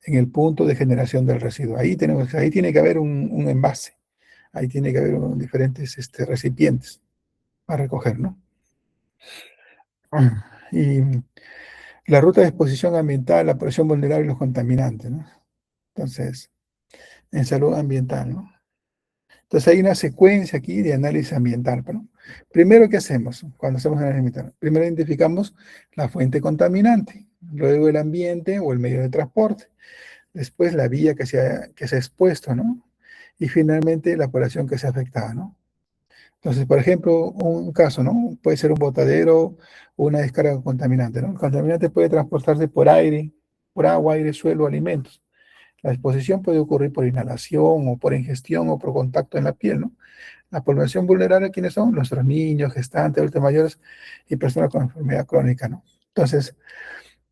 En el punto de generación del residuo. Ahí tiene que haber un envase, ahí tiene que haber diferentes recipientes para recoger, ¿no? Y la ruta de exposición ambiental, la presión vulnerable y los contaminantes, ¿no? Entonces, en salud ambiental, ¿no? Entonces hay una secuencia aquí de análisis ambiental, ¿no? Primero, ¿qué hacemos cuando hacemos análisis ambiental? Primero identificamos la fuente contaminante, luego el ambiente o el medio de transporte, después la vía que se ha expuesto, ¿no? Y finalmente la población que se ha afectado, ¿no? Entonces, por ejemplo, un caso, ¿no? Puede ser un botadero o una descarga contaminante, ¿no? El contaminante puede transportarse por aire, por agua, aire, suelo, alimentos. La exposición puede ocurrir por inhalación o por ingestión o por contacto en la piel, ¿no? La población vulnerable, ¿quiénes son? Nuestros niños, gestantes, adultos mayores y personas con enfermedad crónica, ¿no? Entonces,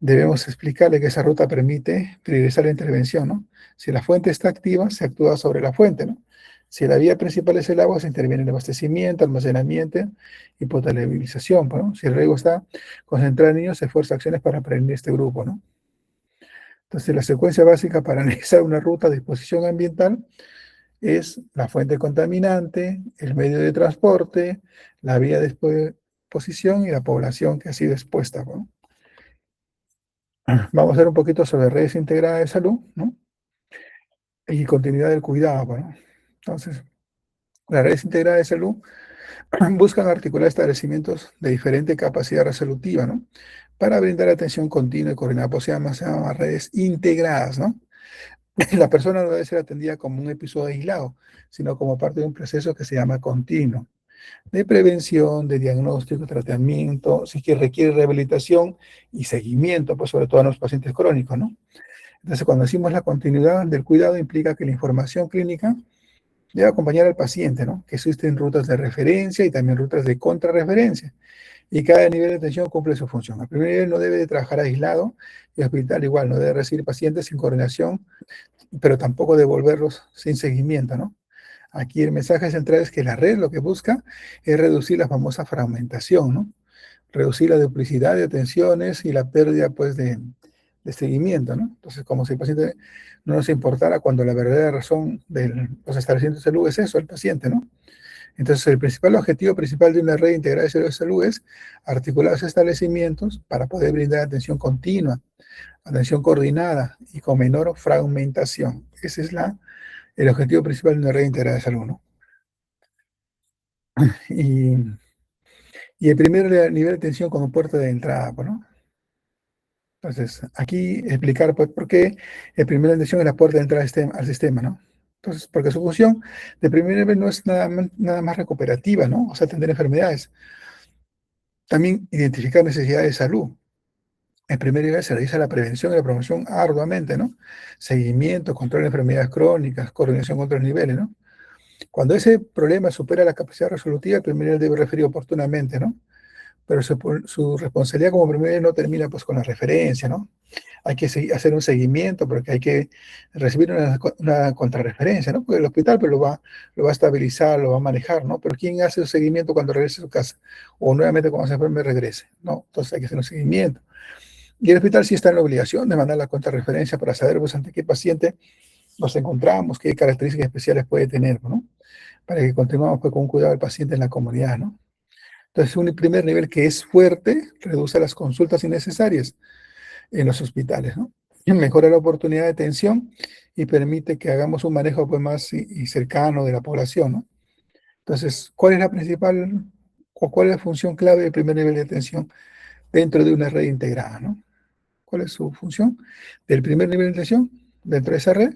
debemos explicarle que esa ruta permite priorizar la intervención, ¿no? Si la fuente está activa, se actúa sobre la fuente, ¿no? Si la vía principal es el agua, se interviene en el abastecimiento, almacenamiento y potabilización, ¿no? Si el riego está concentrado en niños, se esfuerza acciones para prevenir este grupo, ¿no? Entonces, la secuencia básica para analizar una ruta de exposición ambiental es la fuente contaminante, el medio de transporte, la vía de exposición y la población que ha sido expuesta, ¿no? Vamos a ver un poquito sobre redes integradas de salud, ¿no? Y continuidad del cuidado, ¿no? Entonces, las redes integradas de salud buscan articular establecimientos de diferente capacidad resolutiva, ¿no? Para brindar atención continua y coordinada, pues se llaman redes integradas, ¿no? La persona no debe ser atendida como un episodio aislado, sino como parte de un proceso que se llama continuo, de prevención, de diagnóstico, tratamiento, si que requiere rehabilitación y seguimiento, pues sobre todo a los pacientes crónicos, ¿no? Entonces, cuando decimos la continuidad del cuidado, implica que la información clínica debe acompañar al paciente, ¿no? Que existen rutas de referencia y también rutas de contrarreferencia. Y cada nivel de atención cumple su función. El primer nivel no debe de trabajar aislado y el hospital igual no debe recibir pacientes sin coordinación, pero tampoco devolverlos sin seguimiento, ¿no? Aquí el mensaje central es que la red lo que busca es reducir la famosa fragmentación, ¿no? Reducir la duplicidad de atenciones y la pérdida, pues, de seguimiento, ¿no? Entonces, como si el paciente no nos importara cuando la verdadera razón de los establecimientos de salud es eso, el paciente, ¿no? Entonces, el principal objetivo principal de una red integrada de servicios de salud es articular los establecimientos para poder brindar atención continua, atención coordinada y con menor fragmentación. Ese es el objetivo principal de una red integrada de salud, ¿no? Y, y el primer nivel de atención como puerta de entrada, pues, ¿no? Entonces, aquí explicar pues, por qué el primer nivel de atención es la puerta de entrada al sistema, ¿no? Entonces, porque su función de primer nivel no es nada más recuperativa, ¿no? O sea, atender enfermedades. También identificar necesidades de salud. En primer nivel se realiza la prevención y la promoción arduamente, ¿no? Seguimiento, control de enfermedades crónicas, coordinación con otros niveles, ¿no? Cuando ese problema supera la capacidad resolutiva, el primer nivel debe referir oportunamente, ¿no? Pero su responsabilidad como primer nivel no termina pues con la referencia, ¿no? Hay que hacer un seguimiento porque hay que recibir una contrarreferencia, ¿no? Porque el hospital pues, lo va a estabilizar, lo va a manejar, ¿no? Pero ¿quién hace el seguimiento cuando regrese a su casa? O nuevamente cuando se enferme regrese, ¿no? Entonces hay que hacer un seguimiento. Y el hospital sí está en la obligación de mandar la contrarreferencia para saber pues, ante qué paciente nos encontramos, qué características especiales puede tener, ¿no? Para que continuemos pues, con un cuidado del paciente en la comunidad, ¿no? Entonces, un primer nivel que es fuerte reduce las consultas innecesarias en los hospitales, ¿no? Y mejora la oportunidad de atención y permite que hagamos un manejo pues, más y cercano de la población, ¿no? Entonces, ¿cuál es la principal o cuál es la función clave del primer nivel de atención dentro de una red integrada, ¿no? ¿Cuál es su función? Del primer nivel de atención, dentro de esa red,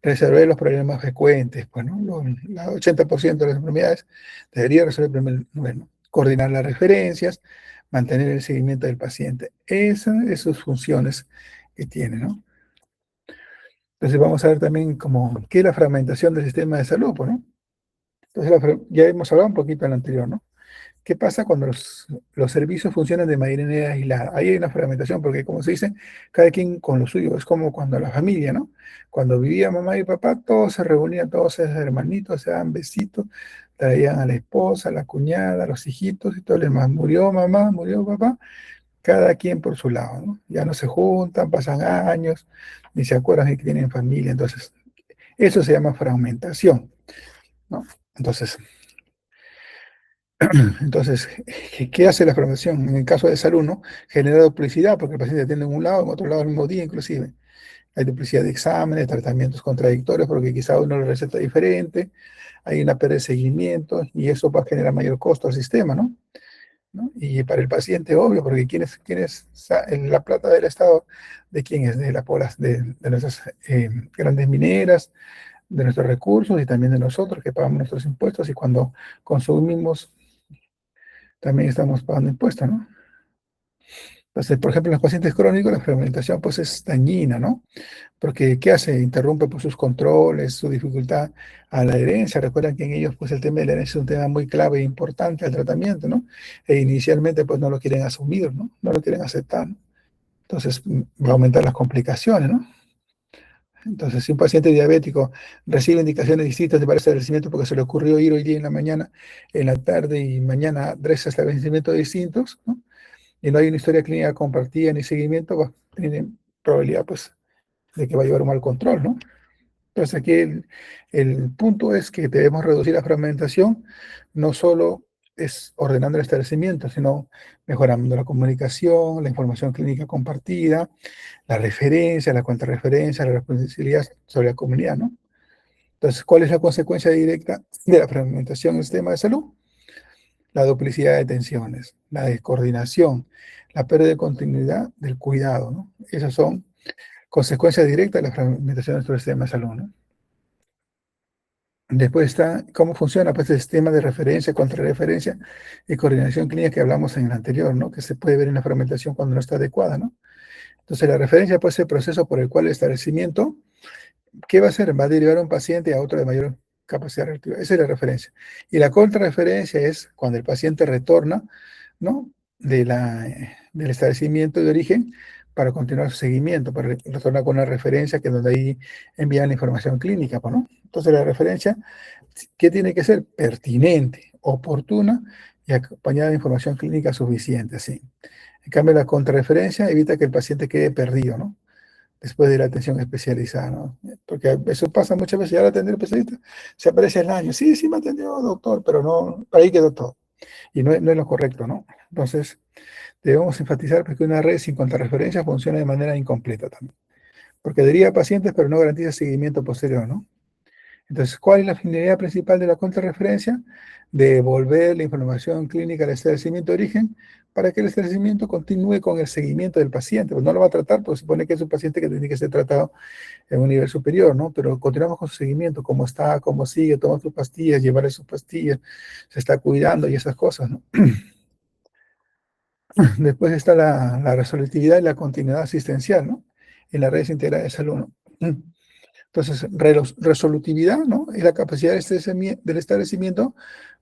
resolver los problemas frecuentes, pues, ¿no? El 80% de las enfermedades debería resolver el primer nivel, ¿no? Coordinar las referencias, mantener el seguimiento del paciente. Esas son sus funciones que tiene, ¿no? Entonces vamos a ver también como qué es la fragmentación del sistema de salud, pues, ¿no? Entonces ya hemos hablado un poquito en el anterior, ¿no? ¿Qué pasa cuando los servicios funcionan de manera aislada? Ahí hay una fragmentación, porque como se dice, cada quien con lo suyo. Es como cuando la familia, ¿no? Cuando vivía mamá y papá, todos se reunían, todos esos hermanitos, se daban besitos, traían a la esposa, a la cuñada, a los hijitos y todo lo demás. Murió mamá, murió papá, cada quien por su lado, ¿no? Ya no se juntan, pasan años, ni se acuerdan de que tienen familia. Entonces, eso se llama fragmentación, ¿no? Entonces, Entonces, ¿qué hace la fragmentación? En el caso de salud, ¿no? Genera duplicidad, porque el paciente atiende en un lado, en otro lado, el mismo día inclusive. Hay duplicidad de exámenes, tratamientos contradictorios, porque quizá uno lo receta diferente, hay una pérdida de seguimiento, y eso va a generar mayor costo al sistema, ¿no? ¿No? Y para el paciente, obvio, porque en la plata del Estado, ¿de quién es? De la población, de nuestras grandes mineras, de nuestros recursos y también de nosotros que pagamos nuestros impuestos, y cuando consumimos también estamos pagando impuestos, ¿no? Entonces, por ejemplo, en los pacientes crónicos la fragmentación pues es dañina, ¿no? Porque ¿qué hace? Interrumpe pues, sus controles, su dificultad a la herencia. Recuerdan que en ellos pues el tema de la herencia es un tema muy clave e importante al tratamiento, ¿no? E inicialmente pues no lo quieren asumir, ¿no? No lo quieren aceptar, ¿no? Entonces va a aumentar las complicaciones, ¿no? Entonces, si un paciente diabético recibe indicaciones distintas para este establecimiento porque se le ocurrió ir hoy día en la mañana, en la tarde y mañana a 3 establecimientos distintos, ¿no? Y no hay una historia clínica compartida ni seguimiento, tiene probabilidad, pues, de que va a llevar un mal control, ¿no? Entonces, aquí el punto es que debemos reducir la fragmentación, no solo es ordenando el establecimiento, sino mejorando la comunicación, la información clínica compartida, la referencia, la contrarreferencia, la responsabilidad sobre la comunidad, ¿no? Entonces, ¿cuál es la consecuencia directa de la fragmentación en el sistema de salud? La duplicidad de atenciones, la descoordinación, la pérdida de continuidad del cuidado, ¿no? Esas son consecuencias directas de la fragmentación de nuestro sistema de salud, ¿no? Después está cómo funciona pues, el sistema de referencia, contrarreferencia y coordinación clínica que hablamos en el anterior, ¿no? Que se puede ver en la fragmentación cuando no está adecuada, ¿no? Entonces, la referencia puede ser el proceso por el cual el establecimiento, ¿qué va a hacer? Va a derivar a un paciente a otro de mayor capacidad reactiva. Esa es la referencia. Y la contrarreferencia es cuando el paciente retorna, ¿no? Del establecimiento de origen para continuar su seguimiento, para retornar con una referencia que es donde ahí envían la información clínica, pues, ¿no? Entonces la referencia, ¿qué tiene que ser? Pertinente, oportuna y acompañada de información clínica suficiente, sí. En cambio, la contrarreferencia evita que el paciente quede perdido, ¿no? Después de la atención especializada, ¿no? Porque eso pasa muchas veces, ya la atender especialista, se aparece el año, sí, sí me atendió, doctor, pero no, ahí quedó todo. Y no es lo correcto, ¿no? Entonces, debemos enfatizar que una red sin contrarreferencia funciona de manera incompleta también, porque deriva pacientes, pero no garantiza seguimiento posterior, ¿no? Entonces, ¿cuál es la finalidad principal de la contrarreferencia? Devolver la información clínica al establecimiento de origen para que el establecimiento continúe con el seguimiento del paciente. Pues no lo va a tratar, pues supone que es un paciente que tiene que ser tratado en un nivel superior, ¿no? Pero continuamos con su seguimiento, cómo está, cómo sigue, toma sus pastillas, llevarle sus pastillas, se está cuidando y esas cosas, ¿no? Después está la resolutividad y la continuidad asistencial, ¿no? En las redes integrales de salud, ¿no? Entonces, resolutividad, ¿no? Es la capacidad del establecimiento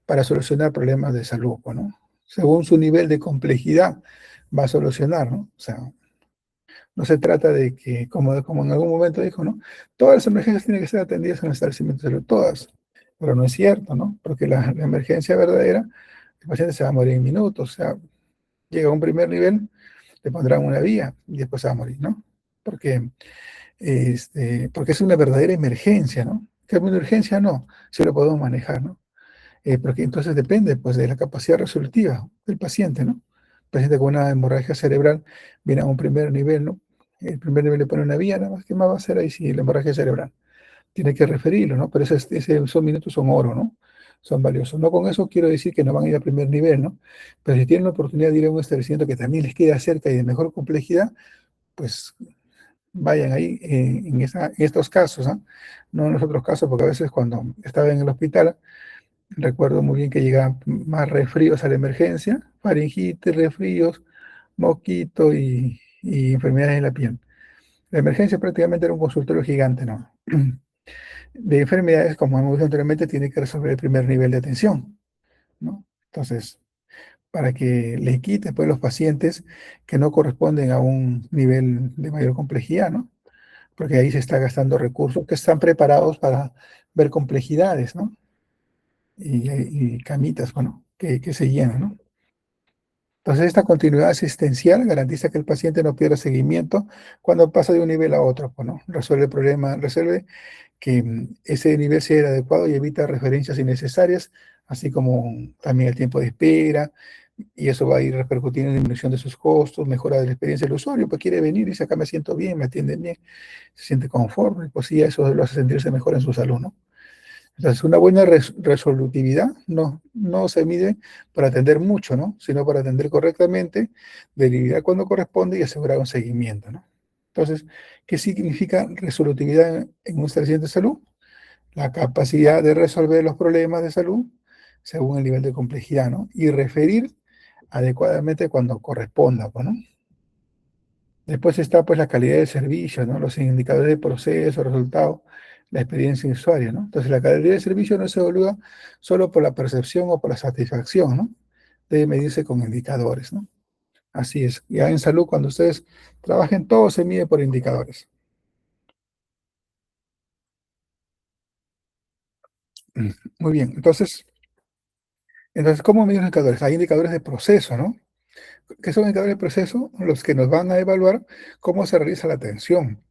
para solucionar problemas de salud, ¿no? Según su nivel de complejidad va a solucionar, ¿no? O sea, no se trata de que, como en algún momento dijo, ¿no? Todas las emergencias tienen que ser atendidas en el establecimiento de salud, todas. Pero no es cierto, ¿no? Porque la emergencia verdadera, el paciente se va a morir en minutos, o sea, llega a un primer nivel, le pondrán una vía y después se va a morir, ¿no? Porque porque es una verdadera emergencia, ¿no? Que es una urgencia, no, si lo podemos manejar, ¿no? Porque entonces depende, pues, de la capacidad resolutiva del paciente, ¿no? El paciente con una hemorragia cerebral viene a un primer nivel, ¿no? El primer nivel le pone una vía, nada más, ¿qué más va a hacer ahí si la hemorragia cerebral? Tiene que referirlo, ¿no? Pero esos minutos son oro, ¿no? Son valiosos. No con eso quiero decir que no van a ir al primer nivel, ¿no? Pero si tienen la oportunidad de ir a un establecimiento que también les queda cerca y de mejor complejidad, pues vayan ahí en estos casos, ¿ah? No en los otros casos, porque a veces cuando estaba en el hospital, recuerdo muy bien que llegaban más resfríos a la emergencia, faringitis, resfríos, mosquito y enfermedades de la piel. La emergencia prácticamente era un consultorio gigante, ¿no? De enfermedades, como hemos dicho anteriormente, tiene que resolver el primer nivel de atención, ¿no? Entonces, para que le quite pues, los pacientes que no corresponden a un nivel de mayor complejidad, ¿no? Porque ahí se está gastando recursos que están preparados para ver complejidades, ¿no? Y camitas, bueno, que se llenan, ¿no? Entonces, esta continuidad asistencial garantiza que el paciente no pierda seguimiento cuando pasa de un nivel a otro, pues, ¿no? Resuelve el problema, resuelve que ese nivel sea el adecuado y evita referencias innecesarias, así como también el tiempo de espera, y eso va a ir repercutiendo en disminución de sus costos, mejora de la experiencia del usuario, pues quiere venir y dice, acá me siento bien, me atienden bien, se siente conforme, pues sí, eso lo hace sentirse mejor en su salud, ¿no? Entonces, una buena resolutividad no se mide para atender mucho, ¿no? Sino para atender correctamente, deliberar cuando corresponde y asegurar un seguimiento, ¿no? Entonces, ¿qué significa resolutividad en un establecimiento de salud? La capacidad de resolver los problemas de salud según el nivel de complejidad, ¿no? Y referir adecuadamente cuando corresponda, pues, ¿no? Después está pues la calidad del servicio, ¿no? Los indicadores de proceso, resultado, la experiencia del usuario, ¿no? Entonces la calidad del servicio no se evalúa solo por la percepción o por la satisfacción, ¿no? Debe medirse con indicadores, ¿no? Así es. Ya en salud, cuando ustedes trabajen, todo se mide por indicadores. Muy bien. Entonces, ¿cómo medir los indicadores? Hay indicadores de proceso, ¿no? ¿Qué son indicadores de proceso? Los que nos van a evaluar cómo se realiza la atención.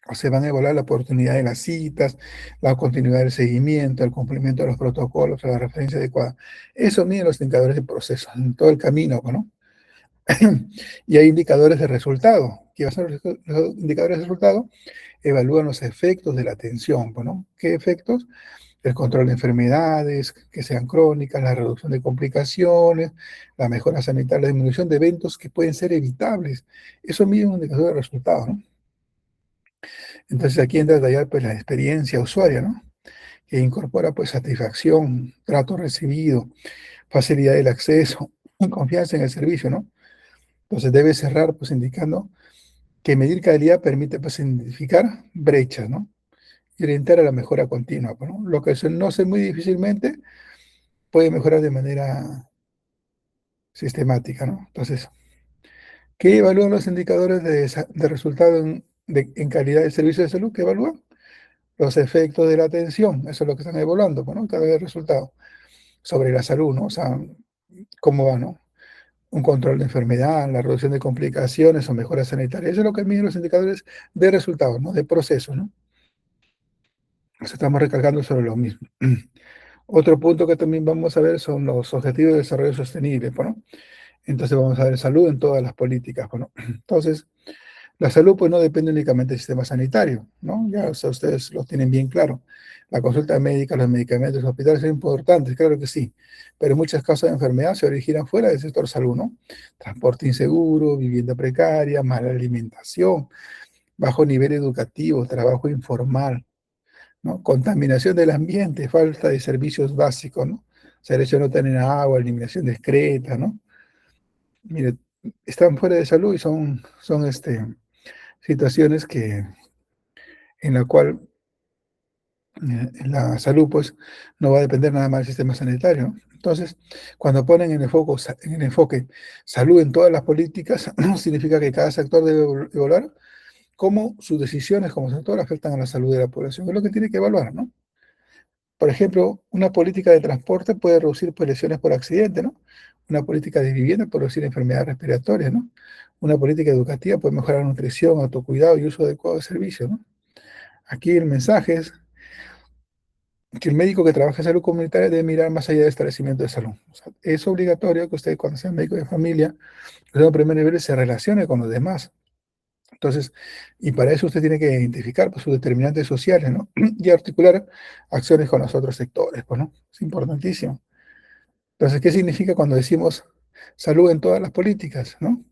O se van a evaluar la oportunidad de las citas, la continuidad del seguimiento, el cumplimiento de los protocolos, la referencia adecuada. Eso miden los indicadores de proceso en todo el camino, ¿no? Y hay indicadores de resultado. ¿Qué son los indicadores de resultado? Evalúan los efectos de la atención, ¿no? ¿Qué efectos? El control de enfermedades que sean crónicas, la reducción de complicaciones, la mejora sanitaria, la disminución de eventos que pueden ser evitables. Eso mide un indicador de resultado, ¿no? Entonces aquí entra a detallar pues la experiencia usuaria, ¿no? Que incorpora pues satisfacción, trato recibido, facilidad del acceso, confianza en el servicio, ¿no? Entonces debe cerrar pues indicando que medir calidad permite pues identificar brechas, ¿no? Y orientar a la mejora continua, ¿no? Lo que no se muy difícilmente puede mejorar de manera sistemática, ¿no? Entonces, ¿qué evalúan los indicadores de resultado en calidad del servicio de salud? ¿Qué evalúan? Los efectos de la atención, eso es lo que están evaluando, ¿no? Cada vez el resultado sobre la salud, ¿no? O sea, cómo va, ¿no? Un control de enfermedad, la reducción de complicaciones o mejoras sanitarias. Eso es lo que miden los indicadores de resultados, ¿no? De proceso, ¿no? Nos estamos recargando sobre lo mismo. Otro punto que también vamos a ver son los objetivos de desarrollo sostenible, ¿no? Entonces vamos a ver salud en todas las políticas, ¿no? Entonces, la salud pues no depende únicamente del sistema sanitario, ¿no? Ya o sea, ustedes lo tienen bien claro. La consulta médica, los medicamentos, los hospitales son importantes, claro que sí, pero muchas causas de enfermedad se originan fuera del sector salud, ¿no? Transporte inseguro, vivienda precaria, mala alimentación, bajo nivel educativo, trabajo informal, ¿no? Contaminación del ambiente, falta de servicios básicos, ¿no? O sea, el hecho de no tener agua, eliminación discreta, ¿no? Mire, están fuera de salud y son situaciones en la cual la salud pues no va a depender nada más del sistema sanitario, ¿no? Entonces, cuando ponen en el enfoque salud en todas las políticas, significa que cada sector debe evaluar cómo sus decisiones como sector afectan a la salud de la población. Es lo que tiene que evaluar, ¿no? Por ejemplo, una política de transporte puede reducir pues, lesiones por accidente, ¿no? Una política de vivienda puede reducir enfermedades respiratorias, ¿no? Una política educativa puede mejorar la nutrición, autocuidado y uso adecuado de servicios, ¿no? Aquí el mensaje es que el médico que trabaja en salud comunitaria debe mirar más allá del establecimiento de salud. O sea, es obligatorio que usted, cuando sea médico de familia, que sea en primer nivel, se relacione con los demás. Entonces, y para eso usted tiene que identificar pues, sus determinantes sociales, ¿no? Y articular acciones con los otros sectores, pues, ¿no? Es importantísimo. Entonces, ¿qué significa cuando decimos salud en todas las políticas, ¿no?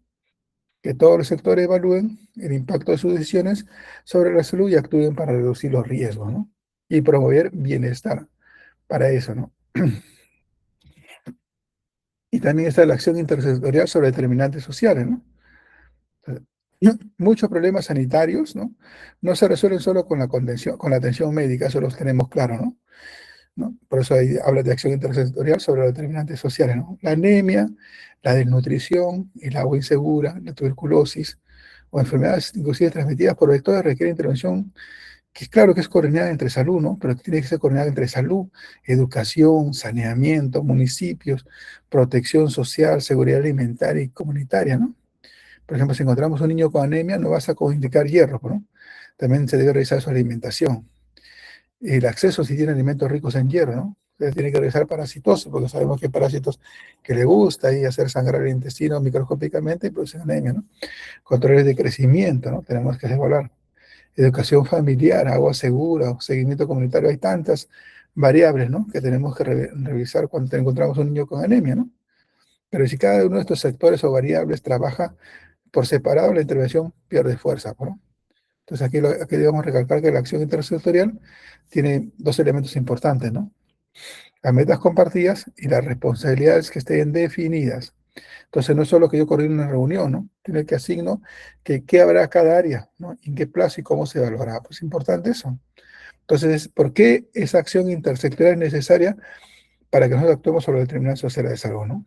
Que todos los sectores evalúen el impacto de sus decisiones sobre la salud y actúen para reducir los riesgos, ¿no? Y promover bienestar para eso, ¿no? Y también está la acción intersectorial sobre determinantes sociales, ¿no? Muchos problemas sanitarios, ¿no? No se resuelven solo con con la atención médica, eso lo tenemos claro, ¿no? ¿No? Por eso ahí habla de acción intersectorial sobre los determinantes sociales, ¿no? La anemia, la desnutrición, el agua insegura, la tuberculosis o enfermedades inclusive transmitidas por vectores requieren intervención que es claro que es coordinada entre salud, ¿no? Pero tiene que ser coordinada entre salud, educación, saneamiento, municipios, protección social, seguridad alimentaria y comunitaria, ¿no? Por ejemplo, si encontramos un niño con anemia, no vas a indicar hierro, ¿no? También se debe revisar su alimentación. El acceso si tiene alimentos ricos en hierro, ¿no? Se tiene que revisar parasitosis, porque sabemos que hay parásitos que le gusta y hacer sangrar el intestino microscópicamente y producen anemia, ¿no? Controles de crecimiento, ¿no? Tenemos que evaluar. Educación familiar, agua segura, seguimiento comunitario, hay tantas variables, ¿no? Que tenemos que revisar cuando encontramos un niño con anemia, ¿no? Pero si cada uno de estos sectores o variables trabaja por separado, la intervención pierde fuerza, ¿no? Entonces aquí debemos recalcar que la acción intersectorial tiene dos elementos importantes, ¿no? Las metas compartidas y las responsabilidades que estén definidas. Entonces no es solo que yo coordine una reunión, ¿no? Tiene que asigno que qué habrá cada área, ¿no? En qué plazo y cómo se evaluará. Pues es importante eso. Entonces, ¿por qué esa acción intersectorial es necesaria para que nosotros actuemos sobre determinadas sociedades de salud, ¿no?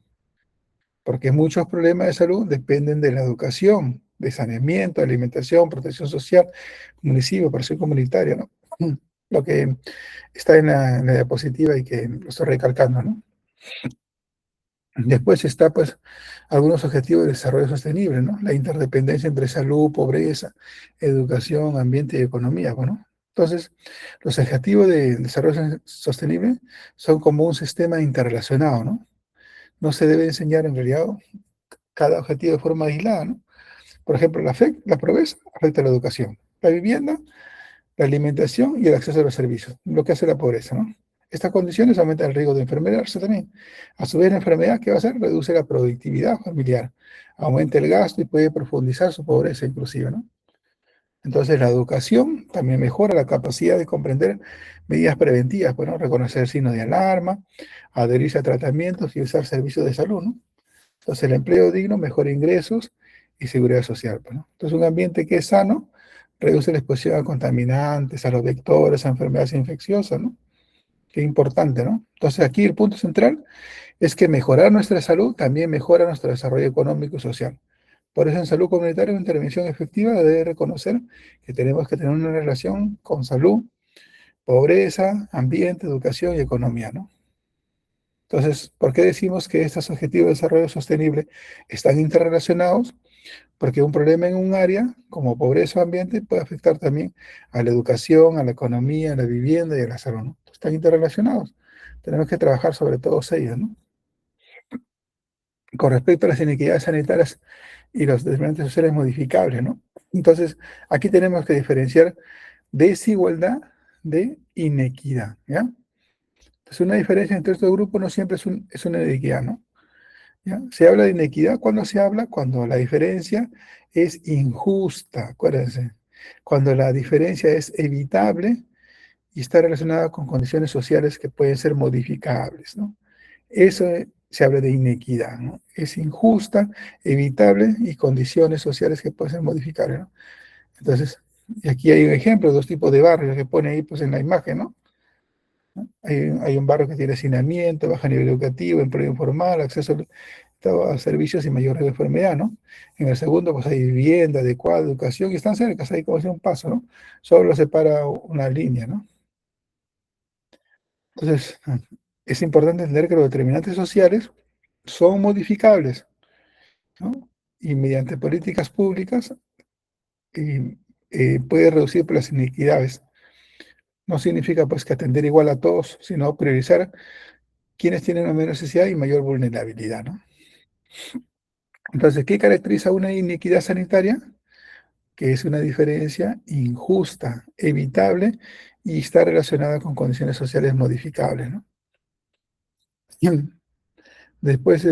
porque muchos problemas de salud dependen de la educación, de saneamiento, alimentación, protección social, municipio, presión comunitaria, ¿no? Lo que está en la diapositiva y que lo estoy recalcando, ¿no? Después está, pues, algunos objetivos de desarrollo sostenible, ¿no? La interdependencia entre salud, pobreza, educación, ambiente y economía, bueno. Entonces, los objetivos de desarrollo sostenible son como un sistema interrelacionado, ¿no? No se debe enseñar en realidad cada objetivo de forma aislada, ¿no? Por ejemplo, la pobreza afecta a la educación, la vivienda, la alimentación y el acceso a los servicios, lo que hace la pobreza, ¿no? Estas condiciones aumentan el riesgo de enfermarse también. A su vez, la enfermedad, ¿qué va a hacer? Reduce la productividad familiar, aumenta el gasto y puede profundizar su pobreza inclusive, ¿no? Entonces, la educación también mejora la capacidad de comprender medidas preventivas, bueno, reconocer signos de alarma, adherirse a tratamientos y usar servicios de salud, ¿no? Entonces, el empleo digno mejora ingresos y seguridad social, pues, ¿no? Entonces, un ambiente que es sano reduce la exposición a contaminantes, a los vectores, a enfermedades infecciosas, ¿no? Qué importante, ¿no? Entonces, aquí el punto central es que mejorar nuestra salud también mejora nuestro desarrollo económico y social. Por eso, en salud comunitaria, una intervención efectiva debe reconocer que tenemos que tener una relación con salud, pobreza, ambiente, educación y economía, ¿no? Entonces, ¿por qué decimos que estos objetivos de desarrollo sostenible están interrelacionados? Porque un problema en un área, como pobreza o ambiente, puede afectar también a la educación, a la economía, a la vivienda y a la salud, ¿no? Están interrelacionados. Tenemos que trabajar sobre todos ellos, ¿no? Con respecto a las inequidades sanitarias y los determinantes sociales modificables, ¿no? Entonces, aquí tenemos que diferenciar desigualdad de inequidad, ¿ya? Entonces, una diferencia entre estos grupos no siempre es una inequidad, ¿no? ¿Ya? Se habla de inequidad cuando se habla, cuando la diferencia es injusta, acuérdense, cuando la diferencia es evitable y está relacionada con condiciones sociales que pueden ser modificables, ¿no? Eso se habla de inequidad, ¿no? Es injusta, evitable y condiciones sociales que pueden ser modificables, ¿no? Entonces, y aquí hay un ejemplo, dos tipos de barrios que pone ahí pues en la imagen, ¿no? Hay un barrio que tiene hacinamiento, baja nivel educativo, empleo informal, acceso a servicios y mayor riesgo de enfermedad, ¿no? En el segundo, pues hay vivienda adecuada, educación, y están cerca, hay como hacer un paso, ¿no? Solo separa una línea, ¿no? Entonces, es importante entender que los determinantes sociales son modificables, ¿no? Y mediante políticas públicas puede reducir pues, las inequidades. No significa pues que atender igual a todos, sino priorizar quienes tienen una menor necesidad y mayor vulnerabilidad, ¿no? Entonces, ¿qué caracteriza una inequidad sanitaria? Que es una diferencia injusta, evitable y está relacionada con condiciones sociales modificables, ¿no? Después,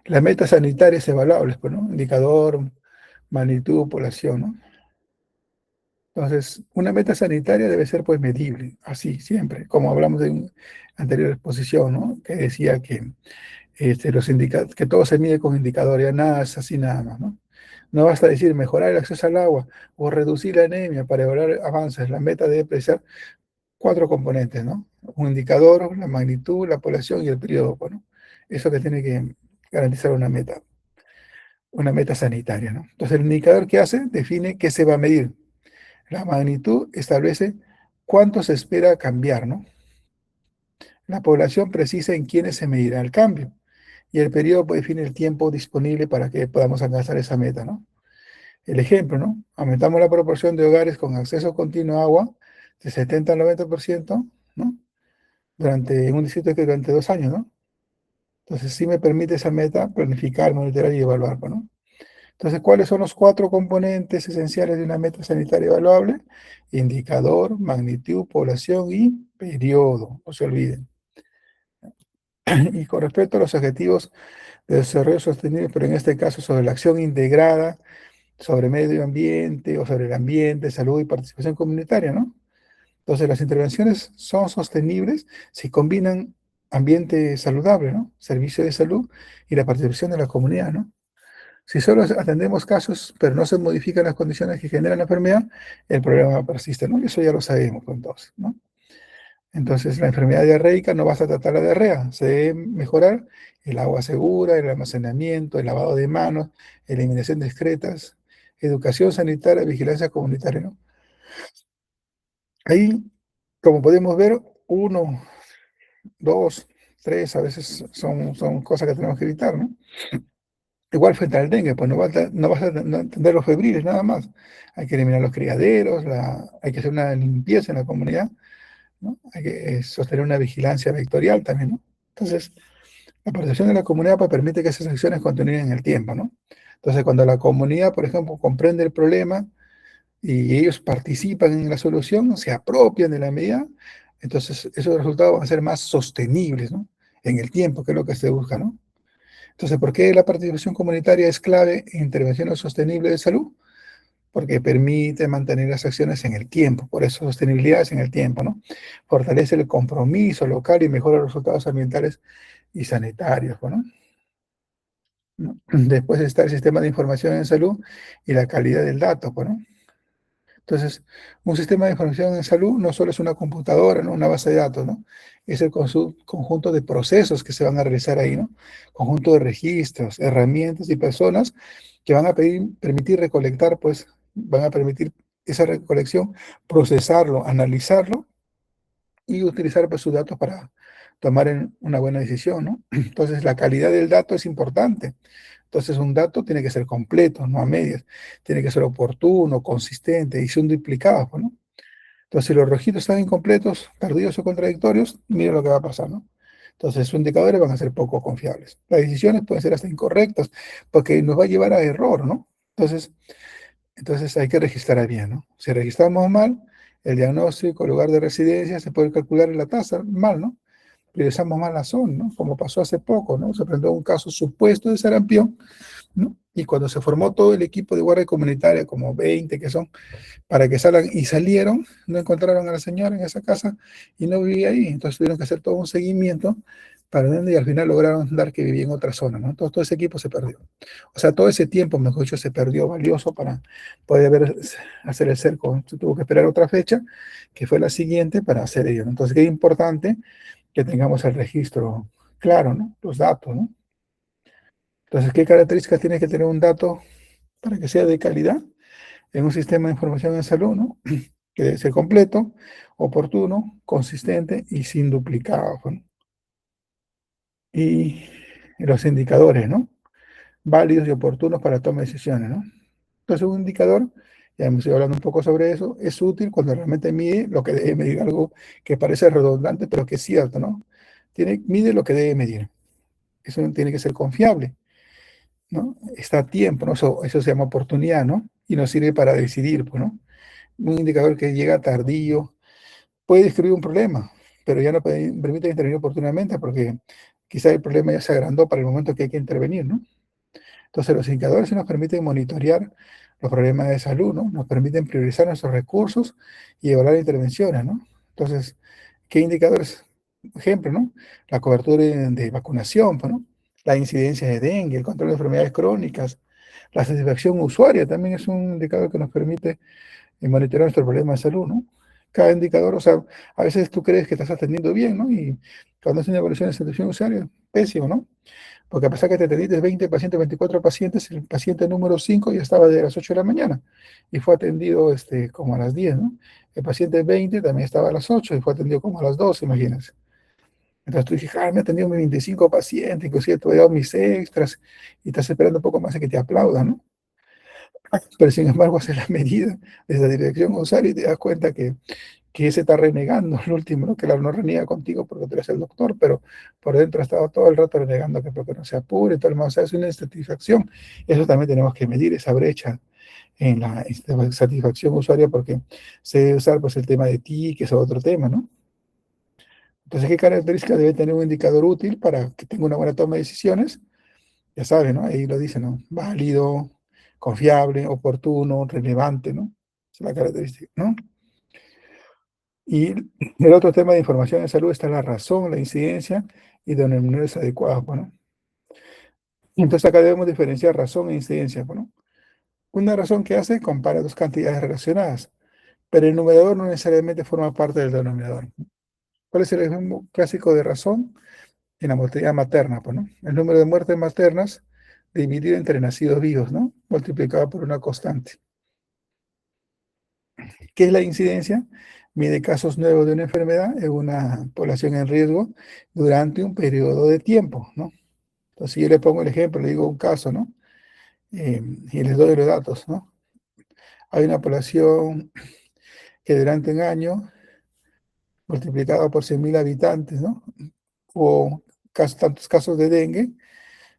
las metas sanitarias evaluables, pues, ¿no? Indicador, magnitud, población, ¿no? Entonces, una meta sanitaria debe ser, pues, medible, así, siempre, como hablamos en una anterior exposición, ¿no? Que decía que que todo se mide con indicadores, ya nada es así nada más, ¿no? No basta decir mejorar el acceso al agua o reducir la anemia para evaluar avances. La meta debe precisar cuatro componentes, ¿no? Un indicador, la magnitud, la población y el periodo, bueno, eso que tiene que garantizar una meta sanitaria, ¿no? Entonces, el indicador que hace define qué se va a medir. La magnitud establece cuánto se espera cambiar, ¿no? La población precisa en quiénes se medirá el cambio. Y el periodo pues, define el tiempo disponible para que podamos alcanzar esa meta, ¿no? El ejemplo, ¿no? Aumentamos la proporción de hogares con acceso continuo a agua de 70 al 90%, ¿no? En un distrito que durante 2 años, ¿no? Entonces, sí me permite esa meta planificar, monitorear y evaluar, ¿no? Entonces, ¿cuáles son los cuatro componentes esenciales de una meta sanitaria evaluable? Indicador, magnitud, población y periodo, no se olviden. Y con respecto a los objetivos de desarrollo sostenible, pero en este caso sobre la acción integrada, sobre medio ambiente o sobre el ambiente, salud y participación comunitaria, ¿no? Entonces, las intervenciones son sostenibles si combinan ambiente saludable, ¿no? Servicio de salud y la participación de la comunidad, ¿no? Si solo atendemos casos, pero no se modifican las condiciones que generan la enfermedad, el problema persiste, ¿no? Y eso ya lo sabemos, pues, entonces, ¿no? Entonces, la enfermedad diarreica no vas a tratar la diarrea, se debe mejorar el agua segura, el almacenamiento, el lavado de manos, eliminación de excretas, educación sanitaria, vigilancia comunitaria, ¿no? Ahí, como podemos ver, uno, dos, tres, a veces son cosas que tenemos que evitar, ¿no? Igual frente al dengue, pues no vas a tener los febriles nada más. Hay que eliminar los criaderos, hay que hacer una limpieza en la comunidad, ¿no? Hay que sostener una vigilancia vectorial también, ¿no? Entonces, la participación de la comunidad pues, permite que esas acciones continúen en el tiempo, ¿no? Entonces, cuando la comunidad, por ejemplo, comprende el problema y ellos participan en la solución, se apropian de la medida, entonces esos resultados van a ser más sostenibles, ¿no? En el tiempo, que es lo que se busca, ¿no? Entonces, ¿por qué la participación comunitaria es clave en intervenciones sostenibles de salud? Porque permite mantener las acciones en el tiempo, por eso sostenibilidad es en el tiempo, ¿no? Fortalece el compromiso local y mejora los resultados ambientales y sanitarios, ¿no? ¿No? Después está el sistema de información en salud y la calidad del dato, ¿no? Entonces, un sistema de información en salud no solo es una computadora, ¿no? Una base de datos, ¿no? Es el conjunto de procesos que se van a realizar ahí, ¿no? Conjunto de registros, herramientas y personas que van a permitir recolectar, pues, van a permitir esa recolección, procesarlo, analizarlo y utilizar pues, sus datos para tomar una buena decisión, ¿no? Entonces, la calidad del dato es importante. Entonces, un dato tiene que ser completo, no a medias. Tiene que ser oportuno, consistente y son duplicados, pues, ¿no? Entonces, si los registros están incompletos, perdidos o contradictorios, mira lo que va a pasar, ¿no? Entonces, sus indicadores van a ser poco confiables. Las decisiones pueden ser hasta incorrectas, porque nos va a llevar a error, ¿no? Entonces hay que registrar bien, ¿no? Si registramos mal, el diagnóstico, el lugar de residencia, se puede calcular en la tasa mal, ¿no? Priorizamos mal la zona, ¿no? Como pasó hace poco, ¿no? Se presentó un caso supuesto de sarampión, ¿no? Y cuando se formó todo el equipo de guardia comunitaria, como 20 que son, para que salgan y salieron, no encontraron a la señora en esa casa y no vivía ahí. Entonces tuvieron que hacer todo un seguimiento para ver y al final lograron dar que vivía en otra zona, ¿no? Entonces todo ese equipo se perdió. O sea, todo ese tiempo, mejor dicho, se perdió valioso para poder hacer el cerco. Se tuvo que esperar otra fecha, que fue la siguiente, para hacer ello, ¿no? Entonces, qué importante que tengamos el registro claro, ¿no? Los datos, ¿no? Entonces, ¿qué características tiene que tener un dato para que sea de calidad en un sistema de información en salud, ¿no? Que debe ser completo, oportuno, consistente y sin duplicados, ¿no? Y los indicadores, ¿no? Válidos y oportunos para toma de decisiones, ¿no? Entonces, un indicador, ya hemos ido hablando un poco sobre eso, es útil cuando realmente mide lo que debe medir, algo que parece redundante, pero que es cierto, ¿no? Mide lo que debe medir. Eso tiene que ser confiable, ¿no? Está a tiempo, ¿no? Eso se llama oportunidad, ¿no? Y nos sirve para decidir, pues, ¿no? Un indicador que llega tardío puede describir un problema, pero ya no permite intervenir oportunamente porque quizá el problema ya se agrandó para el momento que hay que intervenir, ¿no? Entonces, los indicadores sí nos permiten monitorear los problemas de salud, ¿no? Nos permiten priorizar nuestros recursos y evaluar intervenciones, ¿no? Entonces, ¿qué indicadores? Ejemplo, ¿no? La cobertura de vacunación, pues, ¿no? La incidencia de dengue, el control de enfermedades crónicas, la satisfacción usuaria también es un indicador que nos permite monitorear nuestro problema de salud, ¿no? Cada indicador, o sea, a veces tú crees que estás atendiendo bien, ¿no? Y cuando haces una evaluación de satisfacción usuaria, pésimo, ¿no? Porque a pesar que te atendiste 20 pacientes, 24 pacientes, el paciente número 5 ya estaba de las 8 de la mañana y fue atendido como a las 10, ¿no? El paciente 20 también estaba a las 8 y fue atendido como a las 12, imagínense. Entonces tú dices, me he atendido 25 pacientes, inclusive te he dado mis extras y estás esperando un poco más de que te aplaudan, ¿no? Pero sin embargo haces la medida de esa dirección usuaria y te das cuenta que ese está renegando el último, ¿no? Que claro, no reniega contigo porque tú eres el doctor, pero por dentro ha estado todo el rato renegando que porque no se apure, todo el mundo, o sea, es una insatisfacción. Eso también tenemos que medir esa brecha en la satisfacción usuaria porque se debe usar pues el tema de ti, que es otro tema, ¿no? Entonces, ¿qué características debe tener un indicador útil para que tenga una buena toma de decisiones? Ya saben, ¿no? Ahí lo dice, ¿no? Válido, confiable, oportuno, relevante, ¿no? Esa es la característica, ¿no? Y el otro tema de información en salud está la razón, la incidencia y denominadores adecuados, bueno. Entonces acá debemos diferenciar razón e incidencia, bueno. Una razón que hace compara dos cantidades relacionadas, pero el numerador no necesariamente forma parte del denominador. ¿Cuál es el ejemplo clásico de razón? En la mortalidad materna, pues, ¿no? El número de muertes maternas dividido entre nacidos vivos, ¿no? Multiplicado por una constante. ¿Qué es la incidencia? Mide casos nuevos de una enfermedad en una población en riesgo durante un periodo de tiempo, ¿no? Entonces, si yo le pongo el ejemplo, le digo un caso, ¿no? Y les doy los datos, ¿no? Hay una población que durante un año, multiplicado por 100.000 habitantes, ¿no? Hubo tantos casos de dengue,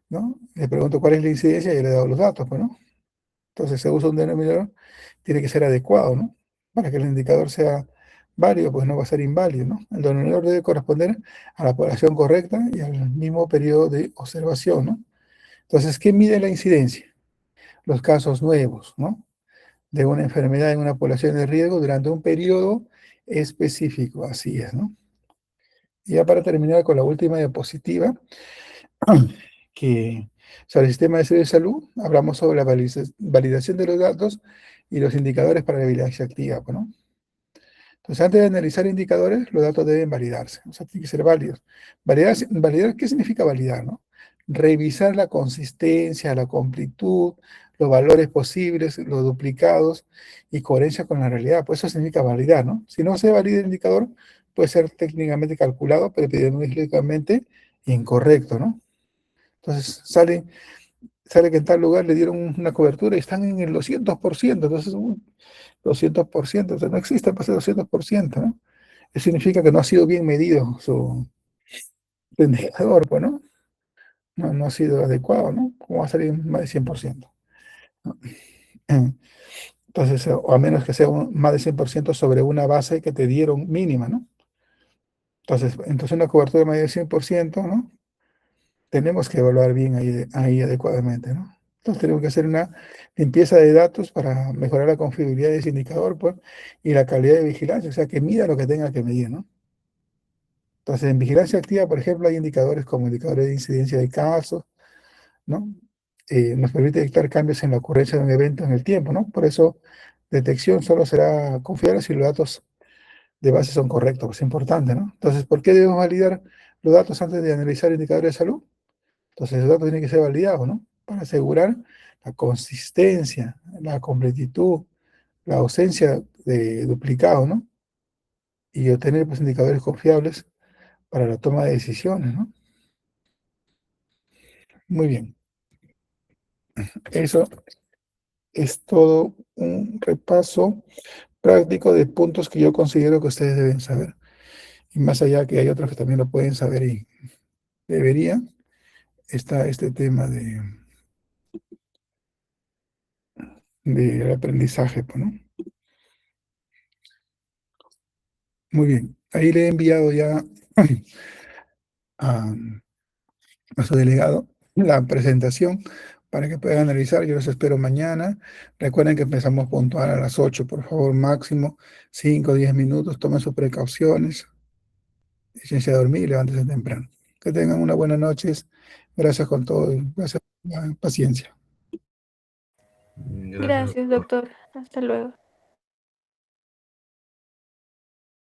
¿no? Le pregunto cuál es la incidencia y le he dado los datos, pues, ¿no? Entonces se usa un denominador, tiene que ser adecuado, ¿no? Para que el indicador sea válido, pues no va a ser inválido, ¿no? El denominador debe corresponder a la población correcta y al mismo periodo de observación, ¿no? Entonces, ¿qué mide la incidencia? Los casos nuevos, ¿no? De una enfermedad en una población de riesgo durante un periodo específico, así es, ¿no? Y ya para terminar con la última diapositiva, que sobre el sistema de salud, hablamos sobre la validación de los datos y los indicadores para la vigilancia activa, pues, ¿no? Entonces, antes de analizar indicadores, los datos deben validarse, o sea, tienen que ser válidos. Validar, ¿qué significa validar, no? Revisar la consistencia, la completud, los valores posibles, los duplicados y coherencia con la realidad. Pues eso significa validar, ¿no? Si no se valida el indicador, puede ser técnicamente calculado, pero epidemiológicamente incorrecto, ¿no? Entonces, sale que en tal lugar le dieron una cobertura y están en el 200%, entonces 200%, o sea, no existe para ser 200%, ¿no? Eso significa que no ha sido bien medido su indicador, pues, ¿no? No ha sido adecuado, ¿no? ¿Cómo va a salir más de 100%? ¿No? Entonces, o a menos que sea más de 100% sobre una base que te dieron mínima, ¿no? Entonces una cobertura de más de 100%, ¿no? Tenemos que evaluar bien ahí adecuadamente, ¿no? Entonces tenemos que hacer una limpieza de datos para mejorar la confiabilidad de ese indicador, pues, y la calidad de vigilancia, o sea, que mida lo que tenga que medir, ¿no? Entonces, en vigilancia activa, por ejemplo, hay indicadores como indicadores de incidencia de casos, ¿no? Nos permite detectar cambios en la ocurrencia de un evento en el tiempo, ¿no? Por eso, detección solo será confiable si los datos de base son correctos, es importante, ¿no? Entonces, ¿por qué debemos validar los datos antes de analizar indicadores de salud? Entonces, los datos tienen que ser validados, ¿no? Para asegurar la consistencia, la completitud, la ausencia de duplicado, ¿no? Y obtener, pues, indicadores confiables para la toma de decisiones, ¿no? Muy bien. Eso es todo un repaso práctico de puntos que yo considero que ustedes deben saber. Y más allá que hay otros que también lo pueden saber y deberían, está este tema del aprendizaje, pues, ¿no? Muy bien. Ahí le he enviado ya a, a su delegado la presentación para que puedan analizar. Yo los espero mañana. Recuerden que empezamos puntual a las 8, por favor, máximo 5 o 10 minutos. Tomen sus precauciones. Échense a dormir y levántense temprano. Que tengan una buena noche. Gracias con todo y gracias por la paciencia. Gracias, Gracias, doctor. doctor. Hasta luego.